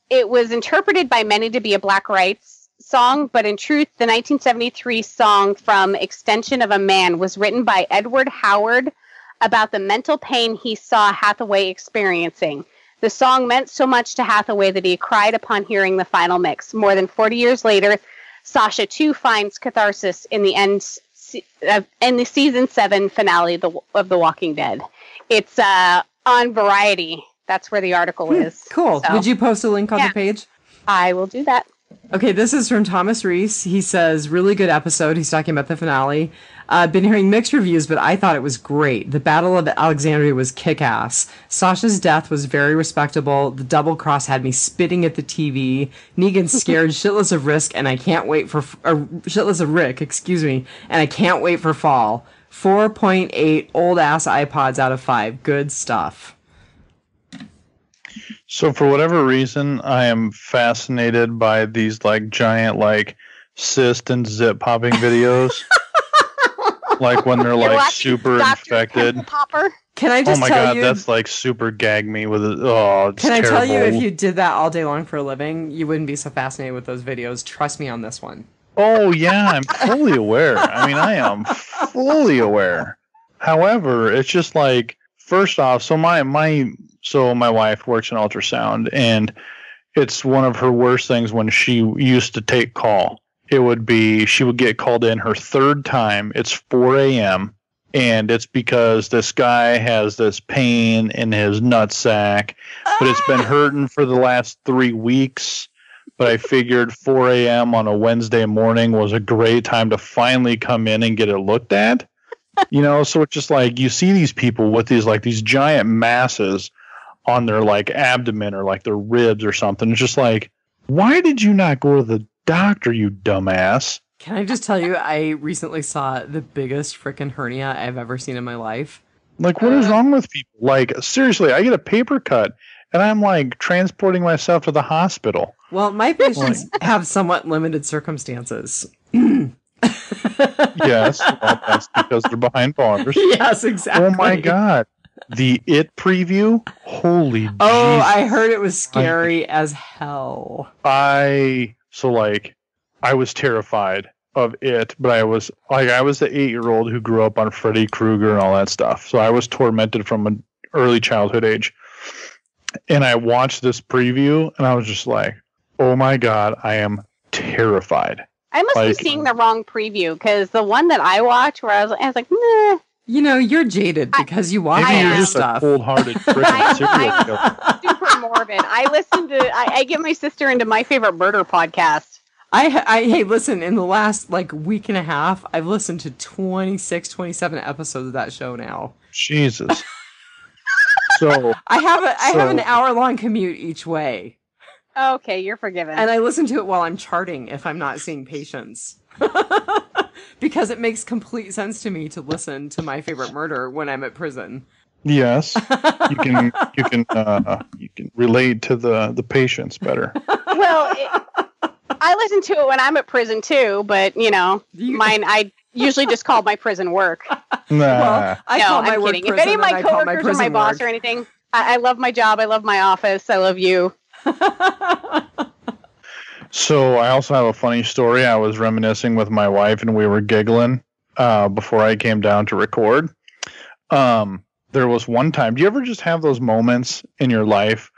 Speaker 3: It was interpreted by many to be a Black rights song, but in truth, the 1973 song "From Extension of a Man" was written by Edward Howard about the mental pain he saw Hathaway experiencing. The song meant so much to Hathaway that he cried upon hearing the final mix. More than 40 years later, Sasha too finds catharsis in the season 7 finale of The Walking Dead. It's on Variety. That's where the article is.
Speaker 1: Cool. So, would you post a link on the page?
Speaker 3: I will do that.
Speaker 1: Okay, this is from Thomas Reese. He says, really good episode. He's talking about the finale. Been hearing mixed reviews, but I thought it was great. The Battle of Alexandria was kick-ass. Sasha's death was very respectable. The double cross had me spitting at the TV. Negan's scared shitless of Rick, and I can't wait for and I can't wait for fall. 4.8 old-ass iPods out of 5. Good stuff.
Speaker 2: So for whatever reason, I am fascinated by these like giant like cyst and zip popping videos. Like when they're
Speaker 3: You're
Speaker 2: like
Speaker 3: watching
Speaker 2: super
Speaker 3: Dr.
Speaker 2: infected.
Speaker 3: Pimple Popper.
Speaker 1: Can I
Speaker 2: Oh
Speaker 1: just
Speaker 2: my
Speaker 1: tell
Speaker 2: god,
Speaker 1: you?
Speaker 2: that's like super gag me with it. Oh, it's
Speaker 1: Can I tell you, if
Speaker 2: terrible.
Speaker 1: you did that all day long for a living, you wouldn't be so fascinated with those videos. Trust me on this one.
Speaker 2: Oh yeah, I'm fully aware. I mean, I am fully aware. However, it's just like, first off, so my wife works in ultrasound, and it's one of her worst things when she used to take call. It would be, she would get called in her third time. It's 4 a.m. and it's because this guy has this pain in his nutsack, but it's been hurting for the last 3 weeks. But I figured 4 a.m. on a Wednesday morning was a great time to finally come in and get it looked at. You know, so it's just like, you see these people with these giant masses on their like abdomen or like their ribs or something. It's just like, why did you not go to the doctor, you dumbass?
Speaker 1: Can I just tell you, I recently saw the biggest freaking hernia I've ever seen in my life.
Speaker 2: Like, what is wrong with people? Like, seriously, I get a paper cut and I'm like transporting myself to the hospital.
Speaker 1: Well, my patients have somewhat limited circumstances.
Speaker 2: Yes, well, that's because they're behind bars.
Speaker 1: Yes, exactly.
Speaker 2: Oh my god. The It preview? Holy
Speaker 1: Oh,
Speaker 2: Jesus.
Speaker 1: I heard it was scary as hell.
Speaker 2: I was terrified of It, but I was the 8-year-old who grew up on Freddy Krueger and all that stuff. So I was tormented from an early childhood age. And I watched this preview and I was just like, oh my god, I am terrified.
Speaker 3: I must be seeing the wrong preview, because the one that I watched, where I was like, nah.
Speaker 1: You know, you're jaded because you watch
Speaker 2: Maybe
Speaker 1: all
Speaker 2: you're
Speaker 1: this
Speaker 2: just
Speaker 1: stuff.
Speaker 2: a cold-hearted freaking serial killer.
Speaker 3: Super morbid. I get my sister into My Favorite Murder podcast.
Speaker 1: Hey, listen, in the last like week and a half, I've listened to 26, 27 episodes of that show now.
Speaker 2: Jesus. So
Speaker 1: I have an hour-long commute each way.
Speaker 3: Okay, you're forgiven.
Speaker 1: And I listen to it while I'm charting if I'm not seeing patients. Because it makes complete sense to me to listen to My Favorite Murder when I'm at prison.
Speaker 2: yes, you can relate to the patients better.
Speaker 3: Well, I listen to it when I'm at prison too, but mine, I usually just call my prison work.
Speaker 2: Nah.
Speaker 3: I'm kidding. If any of my coworkers or my boss or anything, I love my job. I love my office. I love you.
Speaker 2: So I also have a funny story. I was reminiscing with my wife and we were giggling before I came down to record. There was one time, do you ever just have those moments in your life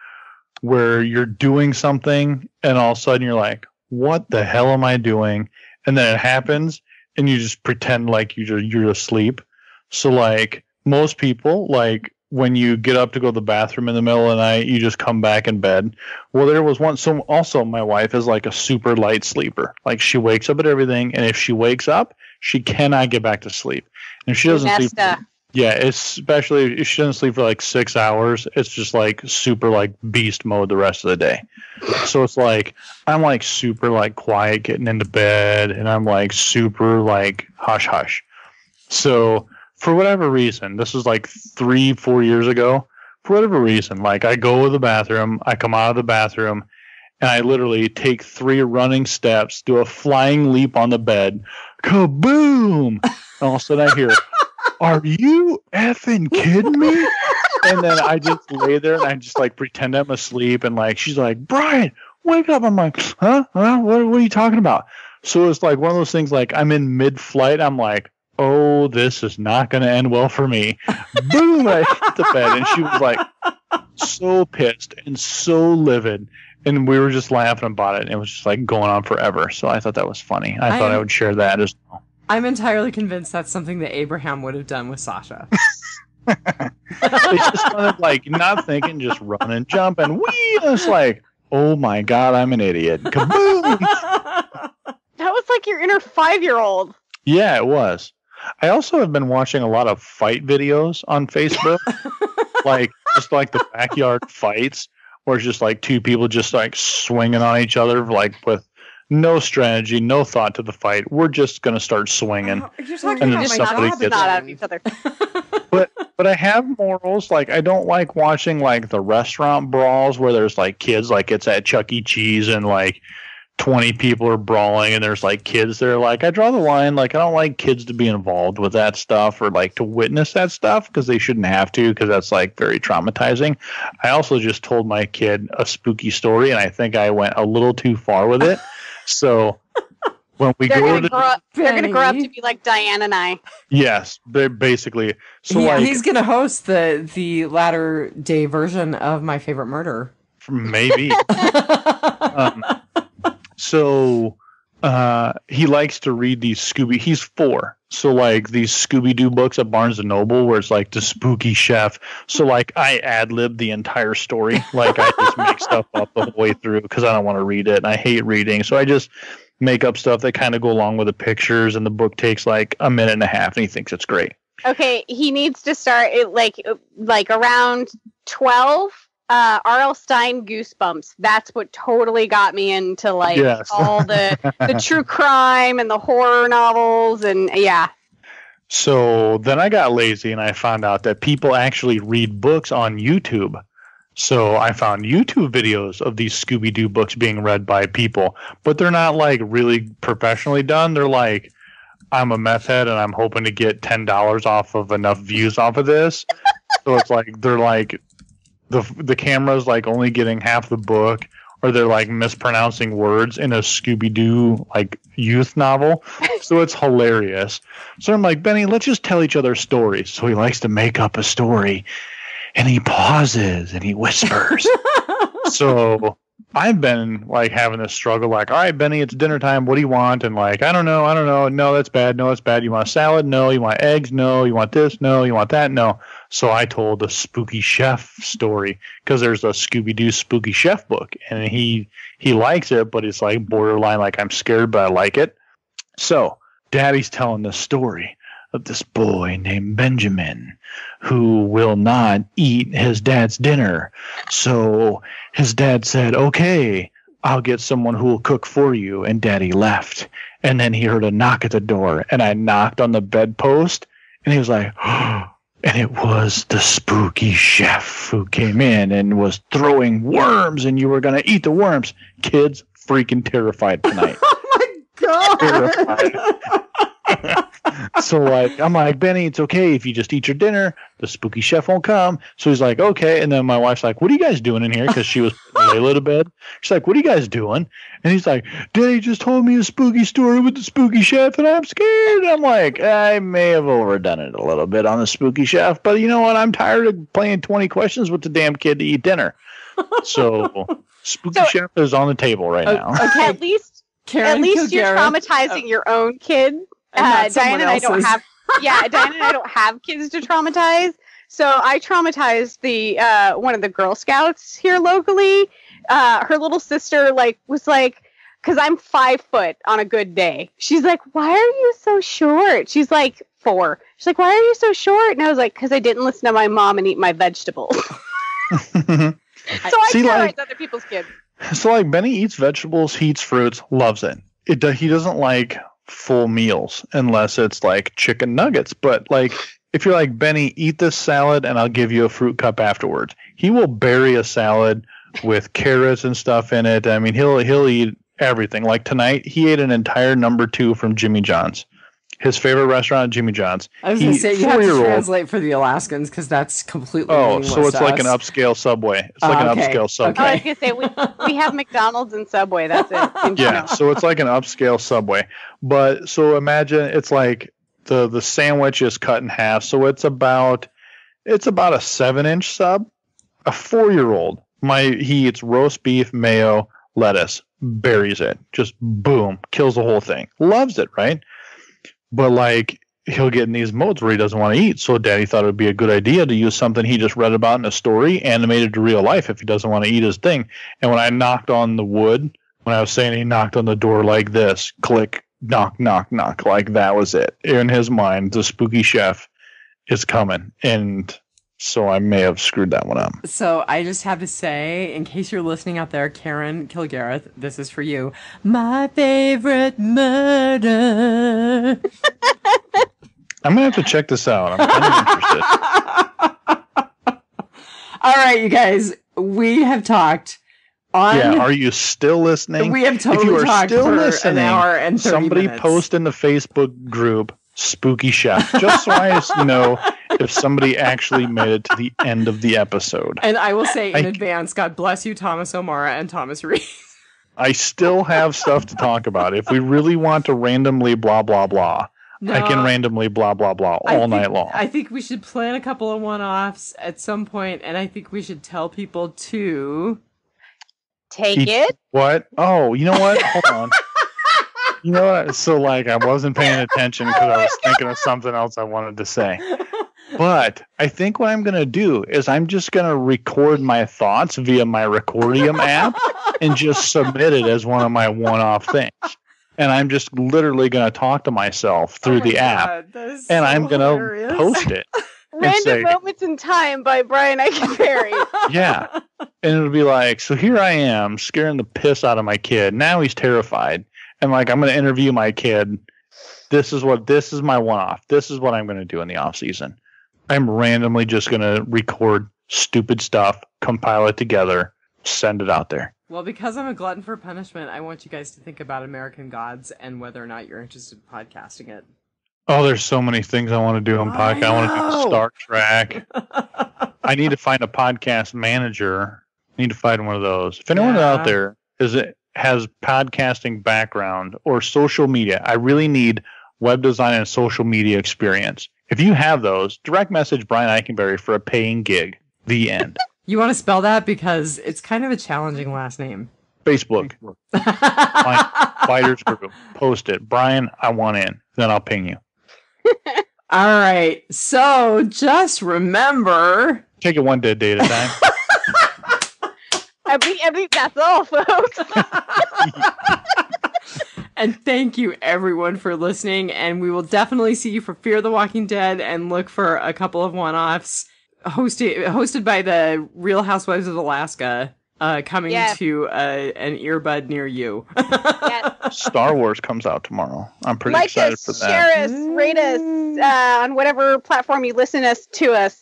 Speaker 2: where you're doing something and all of a sudden you're like, what the hell am I doing? And then it happens and you just pretend like you're asleep. So like most people, like when you get up to go to the bathroom in the middle of the night, you just come back in bed. Well, there was one. So also my wife is like a super light sleeper. Like she wakes up at everything. And if she wakes up, she cannot get back to sleep. And if she doesn't sleep, yeah, especially if she doesn't sleep for like 6 hours, it's just like super like beast mode the rest of the day. So it's like, I'm like super like quiet getting into bed and I'm like super like hush hush. So for whatever reason, this was like 3-4 years ago. For whatever reason, like I go to the bathroom, I come out of the bathroom, and I literally take 3 running steps, do a flying leap on the bed, kaboom! And all of a sudden I hear, are you effing kidding me? And then I just lay there and I just like pretend I'm asleep, and like she's like, Brian, wake up. I'm like, huh? What are you talking about? So it's like one of those things, like I'm in mid-flight, I'm like, oh, this is not going to end well for me. Boom, I hit the bed. And she was like so pissed and so livid. And we were just laughing about it. And it was just like going on forever. So I thought that was funny. I thought I would share that as well.
Speaker 1: I'm entirely convinced that's something that Abraham would have done with Sasha.
Speaker 2: It's just kind of like not thinking, just run and jump. And it's like, oh my God, I'm an idiot. Kaboom!
Speaker 3: That was like your inner 5-year-old.
Speaker 2: Yeah, it was. I also have been watching a lot of fight videos on Facebook, like just like the backyard fights, where it's just like 2 people just like swinging on each other, like with no strategy, no thought to the fight. We're just gonna start swinging,
Speaker 1: You're talking
Speaker 2: and
Speaker 1: about
Speaker 2: then
Speaker 1: my
Speaker 2: somebody
Speaker 1: job
Speaker 2: gets.
Speaker 3: Not out of each other.
Speaker 2: But I have morals. Like I don't like watching like the restaurant brawls where there's like kids, like it's at Chuck E. Cheese, and like 20 people are brawling and there's like kids there. Like, I draw the line. Like, I don't like kids to be involved with that stuff or like to witness that stuff because they shouldn't have to, because that's like very traumatizing. I also just told my kid a spooky story and I think I went a little too far with it. So when we
Speaker 3: they're
Speaker 2: go
Speaker 3: gonna grow up to be like Diane and I.
Speaker 2: Yes, basically. So
Speaker 1: yeah,
Speaker 2: like,
Speaker 1: he's gonna host the latter day version of My Favorite Murder.
Speaker 2: Maybe. So he likes to read these he's 4. So like these Scooby-Doo books at Barnes & Noble where it's like the spooky chef. So like I ad-lib the entire story. Like I just make stuff up the whole way through because I don't want to read it and I hate reading. So I just make up stuff that kind of go along with the pictures, and the book takes like a minute and a half and he thinks it's great.
Speaker 3: Okay, he needs to start it like around 12. R.L. Stein Goosebumps. That's what totally got me into like all the true crime and the horror novels, and yeah.
Speaker 2: So then I got lazy and I found out that people actually read books on YouTube. So I found YouTube videos of these Scooby-Doo books being read by people, but they're not like really professionally done. They're like, I'm a meth head and I'm hoping to get $10 off of enough views off of this. So it's like they're like the camera's like only getting half the book, or they're like mispronouncing words in a Scooby-Doo like youth novel. So it's hilarious. So I'm like, Benny, let's just tell each other stories. So he likes to make up a story and he pauses and he whispers. So I've been like having this struggle, like, all right, Benny, it's dinner time. What do you want? And like, I don't know. No, that's bad. No, that's bad. You want a salad? No. You want eggs? No. You want this? No. You want that? No. So I told a spooky chef story because there's a Scooby-Doo spooky chef book, and he likes it, but it's like borderline, like I'm scared, but I like it. So Daddy's telling this story of this boy named Benjamin who will not eat his dad's dinner. So his dad said, okay, I'll get someone who will cook for you. And Daddy left. And then he heard a knock at the door, and I knocked on the bedpost, and he was like, oh, and it was the spooky chef who came in and was throwing worms, and you were going to eat the worms. Kids freaking terrified tonight.
Speaker 1: Oh my God.
Speaker 2: Terrified. So like, I'm like, Benny, it's okay if you just eat your dinner. The spooky chef won't come. So he's like, okay. And then my wife's like, what are you guys doing in here? Because she was putting Layla to bed. She's like, what are you guys doing? And he's like, Daddy just told me a spooky story with the spooky chef, and I'm scared. And I'm like, I may have overdone it a little bit on the spooky chef, but you know what? I'm tired of playing 20 questions with the damn kid to eat dinner. So spooky chef is on the table right now.
Speaker 1: Okay.
Speaker 3: At least
Speaker 1: Karen
Speaker 3: you're traumatizing your own kid. Diane and I don't have. Yeah, Diane and I don't have kids to traumatize. So I traumatized the one of the Girl Scouts here locally. Her little sister was like, because I'm 5 foot on a good day. She's like, why are you so short? She's like 4. She's like, why are you so short? And I was like, because I didn't listen to my mom and eat my vegetables. So I terrorize other people's kids.
Speaker 2: So like Benny eats vegetables, he eats fruits, loves it. He doesn't like full meals unless it's like chicken nuggets. But like if you're like, Benny, eat this salad and I'll give you a fruit cup afterwards, he will bury a salad with carrots and stuff in it. I mean, he'll eat everything. Like tonight, he ate an entire number 2 from Jimmy John's. His favorite restaurant, Jimmy John's.
Speaker 1: I was going to say, you have to translate for the Alaskans because that's completely meaningless
Speaker 2: so it's
Speaker 1: to
Speaker 2: like
Speaker 1: us.
Speaker 2: An upscale Subway. It's like an upscale Subway.
Speaker 3: Okay. I was going to say, we have McDonald's and Subway. That's it.
Speaker 2: Yeah, so it's like an upscale Subway. But so imagine it's like the sandwich is cut in half. So it's about a 7-inch sub. A 4-year-old, he eats roast beef, mayo, lettuce, buries it. Just boom, kills the whole thing. Loves it, right? But like he'll get in these modes where he doesn't want to eat. So Daddy thought it would be a good idea to use something he just read about in a story, animated to real life if he doesn't want to eat his thing. And when I knocked on the wood, when I was saying he knocked on the door like this, click, knock, knock, knock, like that was it. In his mind, the spooky chef is coming. And so I may have screwed that one up.
Speaker 1: So I just have to say, in case you're listening out there, Karen Kilgareth, this is for you. My favorite murder.
Speaker 2: I'm going to have to check this out. I'm kind of interested.
Speaker 1: All right, you guys. We have talked
Speaker 2: Are you still listening?
Speaker 1: We have
Speaker 2: if you
Speaker 1: totally
Speaker 2: are
Speaker 1: talked
Speaker 2: still
Speaker 1: for
Speaker 2: listening,
Speaker 1: an hour and 30
Speaker 2: somebody
Speaker 1: minutes.
Speaker 2: post in the Facebook group Spooky Chef, just so I know if somebody actually made it to the end of the episode.
Speaker 1: And I will say in advance, God bless you, Thomas O'Mara and Thomas Reed.
Speaker 2: I still have stuff to talk about. If we really want to randomly blah, blah, blah, I can randomly blah, blah, blah all night long.
Speaker 1: I think we should plan a couple of one-offs at some point, and I think we should tell people to...
Speaker 3: Take it?
Speaker 2: What? Oh, you know what? Hold on. You know what? So, I wasn't paying attention because I was thinking of something else I wanted to say. But I think what I'm going to do is I'm just going to record my thoughts via my Recordium app and just submit it as one of my one-off things. And I'm just literally going to talk to myself through the app. And I'm going to post it.
Speaker 3: Random Moments in Time by Brian Eikenberry.
Speaker 2: Yeah. And it'll be like, so here I am scaring the piss out of my kid. Now he's terrified. And I'm going to interview my kid. This is my one-off. This is what I'm going to do in the off season. I'm randomly just going to record stupid stuff, compile it together, send it out there.
Speaker 1: Well, because I'm a glutton for punishment, I want you guys to think about American Gods and whether or not you're interested in podcasting it.
Speaker 2: Oh, there's so many things I want to do on podcast. I want to do Star Trek. I need to find a podcast manager. I need to find one of those. If anyone out there has podcasting background or social media, I really need web design and social media experience. If you have those, direct message Brian Eikenberry for a paying gig. The end.
Speaker 1: You want to spell that because it's kind of a challenging last name.
Speaker 2: Facebook. Fighters group. Post it. Brian, I want in. Then I'll ping you.
Speaker 1: All right. So just remember.
Speaker 2: Take it one dead day at a time.
Speaker 3: I think that's all, folks.
Speaker 1: And thank you, everyone, for listening. And we will definitely see you for Fear the Walking Dead and look for a couple of one-offs hosted by the Real Housewives of Alaska coming to an earbud near you.
Speaker 3: Yes.
Speaker 2: Star Wars comes out tomorrow. I'm pretty excited for that.
Speaker 3: Share us, rate us on whatever platform you listen to us.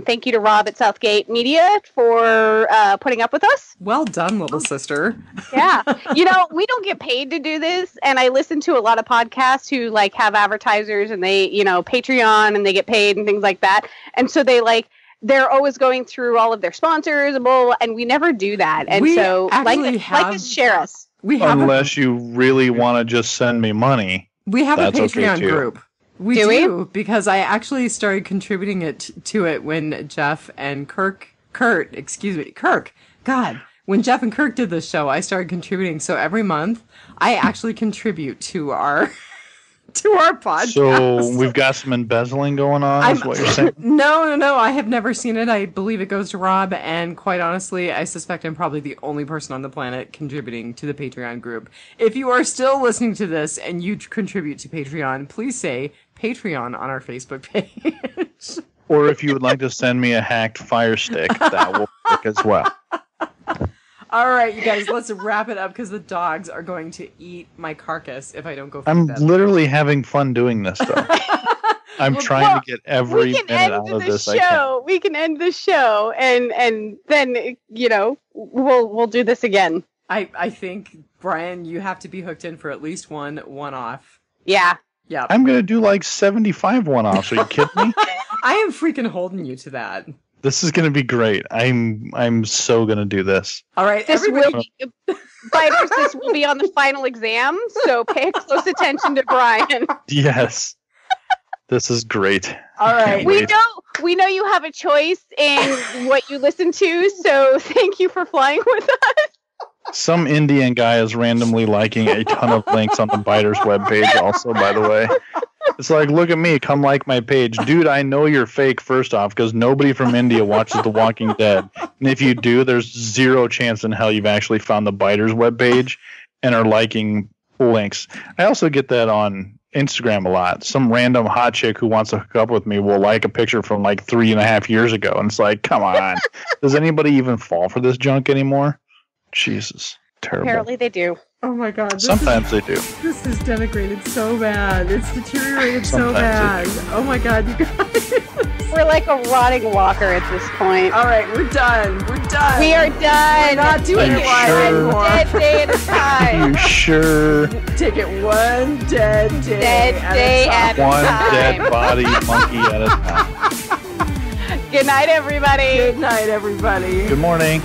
Speaker 3: Thank you to Rob at Southgate Media for putting up with us.
Speaker 1: Well done, little sister.
Speaker 3: Yeah. We don't get paid to do this, and I listen to a lot of podcasts who have advertisers and they, Patreon, and they get paid and things like that. And so they're always going through all of their sponsors and blah, blah, and we never do that. And so share us.
Speaker 2: Unless you really want to just send me money.
Speaker 1: We have a Patreon group. We do, because I actually started contributing to it when Jeff and Kirk. God, when Jeff and Kirk did this show, I started contributing. So every month, I actually contribute to our podcast.
Speaker 2: So we've got some embezzling going on, is what you're saying?
Speaker 1: No. I have never seen it. I believe it goes to Rob, and quite honestly, I suspect I'm probably the only person on the planet contributing to the Patreon group. If you are still listening to this and you contribute to Patreon, please say Patreon on our Facebook page.
Speaker 2: Or if you would like to send me a hacked Fire Stick, that will work as well.
Speaker 1: All right, you guys, let's wrap it up because the dogs are going to eat my carcass if I don't go feed
Speaker 2: them.
Speaker 1: I'm
Speaker 2: literally having fun doing this, though. I'm trying to get every minute out of this I can.
Speaker 3: We can end the show, and then, we'll do this again.
Speaker 1: I think, Brian, you have to be hooked in for at least one-off.
Speaker 3: Yeah.
Speaker 1: Yeah.
Speaker 2: I'm going to do 75 one-offs. Are you kidding me?
Speaker 1: I am freaking holding you to that.
Speaker 2: This is going to be great. I'm so going to do this.
Speaker 1: All right,
Speaker 3: This will be on the final exam, so pay close attention to Brian.
Speaker 2: Yes. This is great.
Speaker 1: All right.
Speaker 3: We know you have a choice in what you listen to, so thank you for flying with us.
Speaker 2: Some Indian guy is randomly liking a ton of links on the Biters webpage also, by the way. It's like, look at me, come like my page. Dude, I know you're fake, first off, because nobody from India watches The Walking Dead. And if you do, there's zero chance in hell you've actually found the Biters webpage and are liking links. I also get that on Instagram a lot. Some random hot chick who wants to hook up with me will like a picture from 3.5 years ago. And it's like, come on. Does anybody even fall for this junk anymore? Jesus. Terrible.
Speaker 3: Apparently they do.
Speaker 1: Oh my God.
Speaker 2: Sometimes they do.
Speaker 1: This is denigrated so bad. It's deteriorated so bad. Oh my God, you guys.
Speaker 3: We're like a rotting walker at this point.
Speaker 1: All right, we're done. We're done.
Speaker 3: We are done.
Speaker 1: We're not doing it live anymore.
Speaker 3: Dead day at a time.
Speaker 2: You sure?
Speaker 1: Take it one dead day
Speaker 3: at a time.
Speaker 2: One dead body monkey at a time.
Speaker 3: Good night, everybody.
Speaker 1: Good night, everybody.
Speaker 2: Good morning.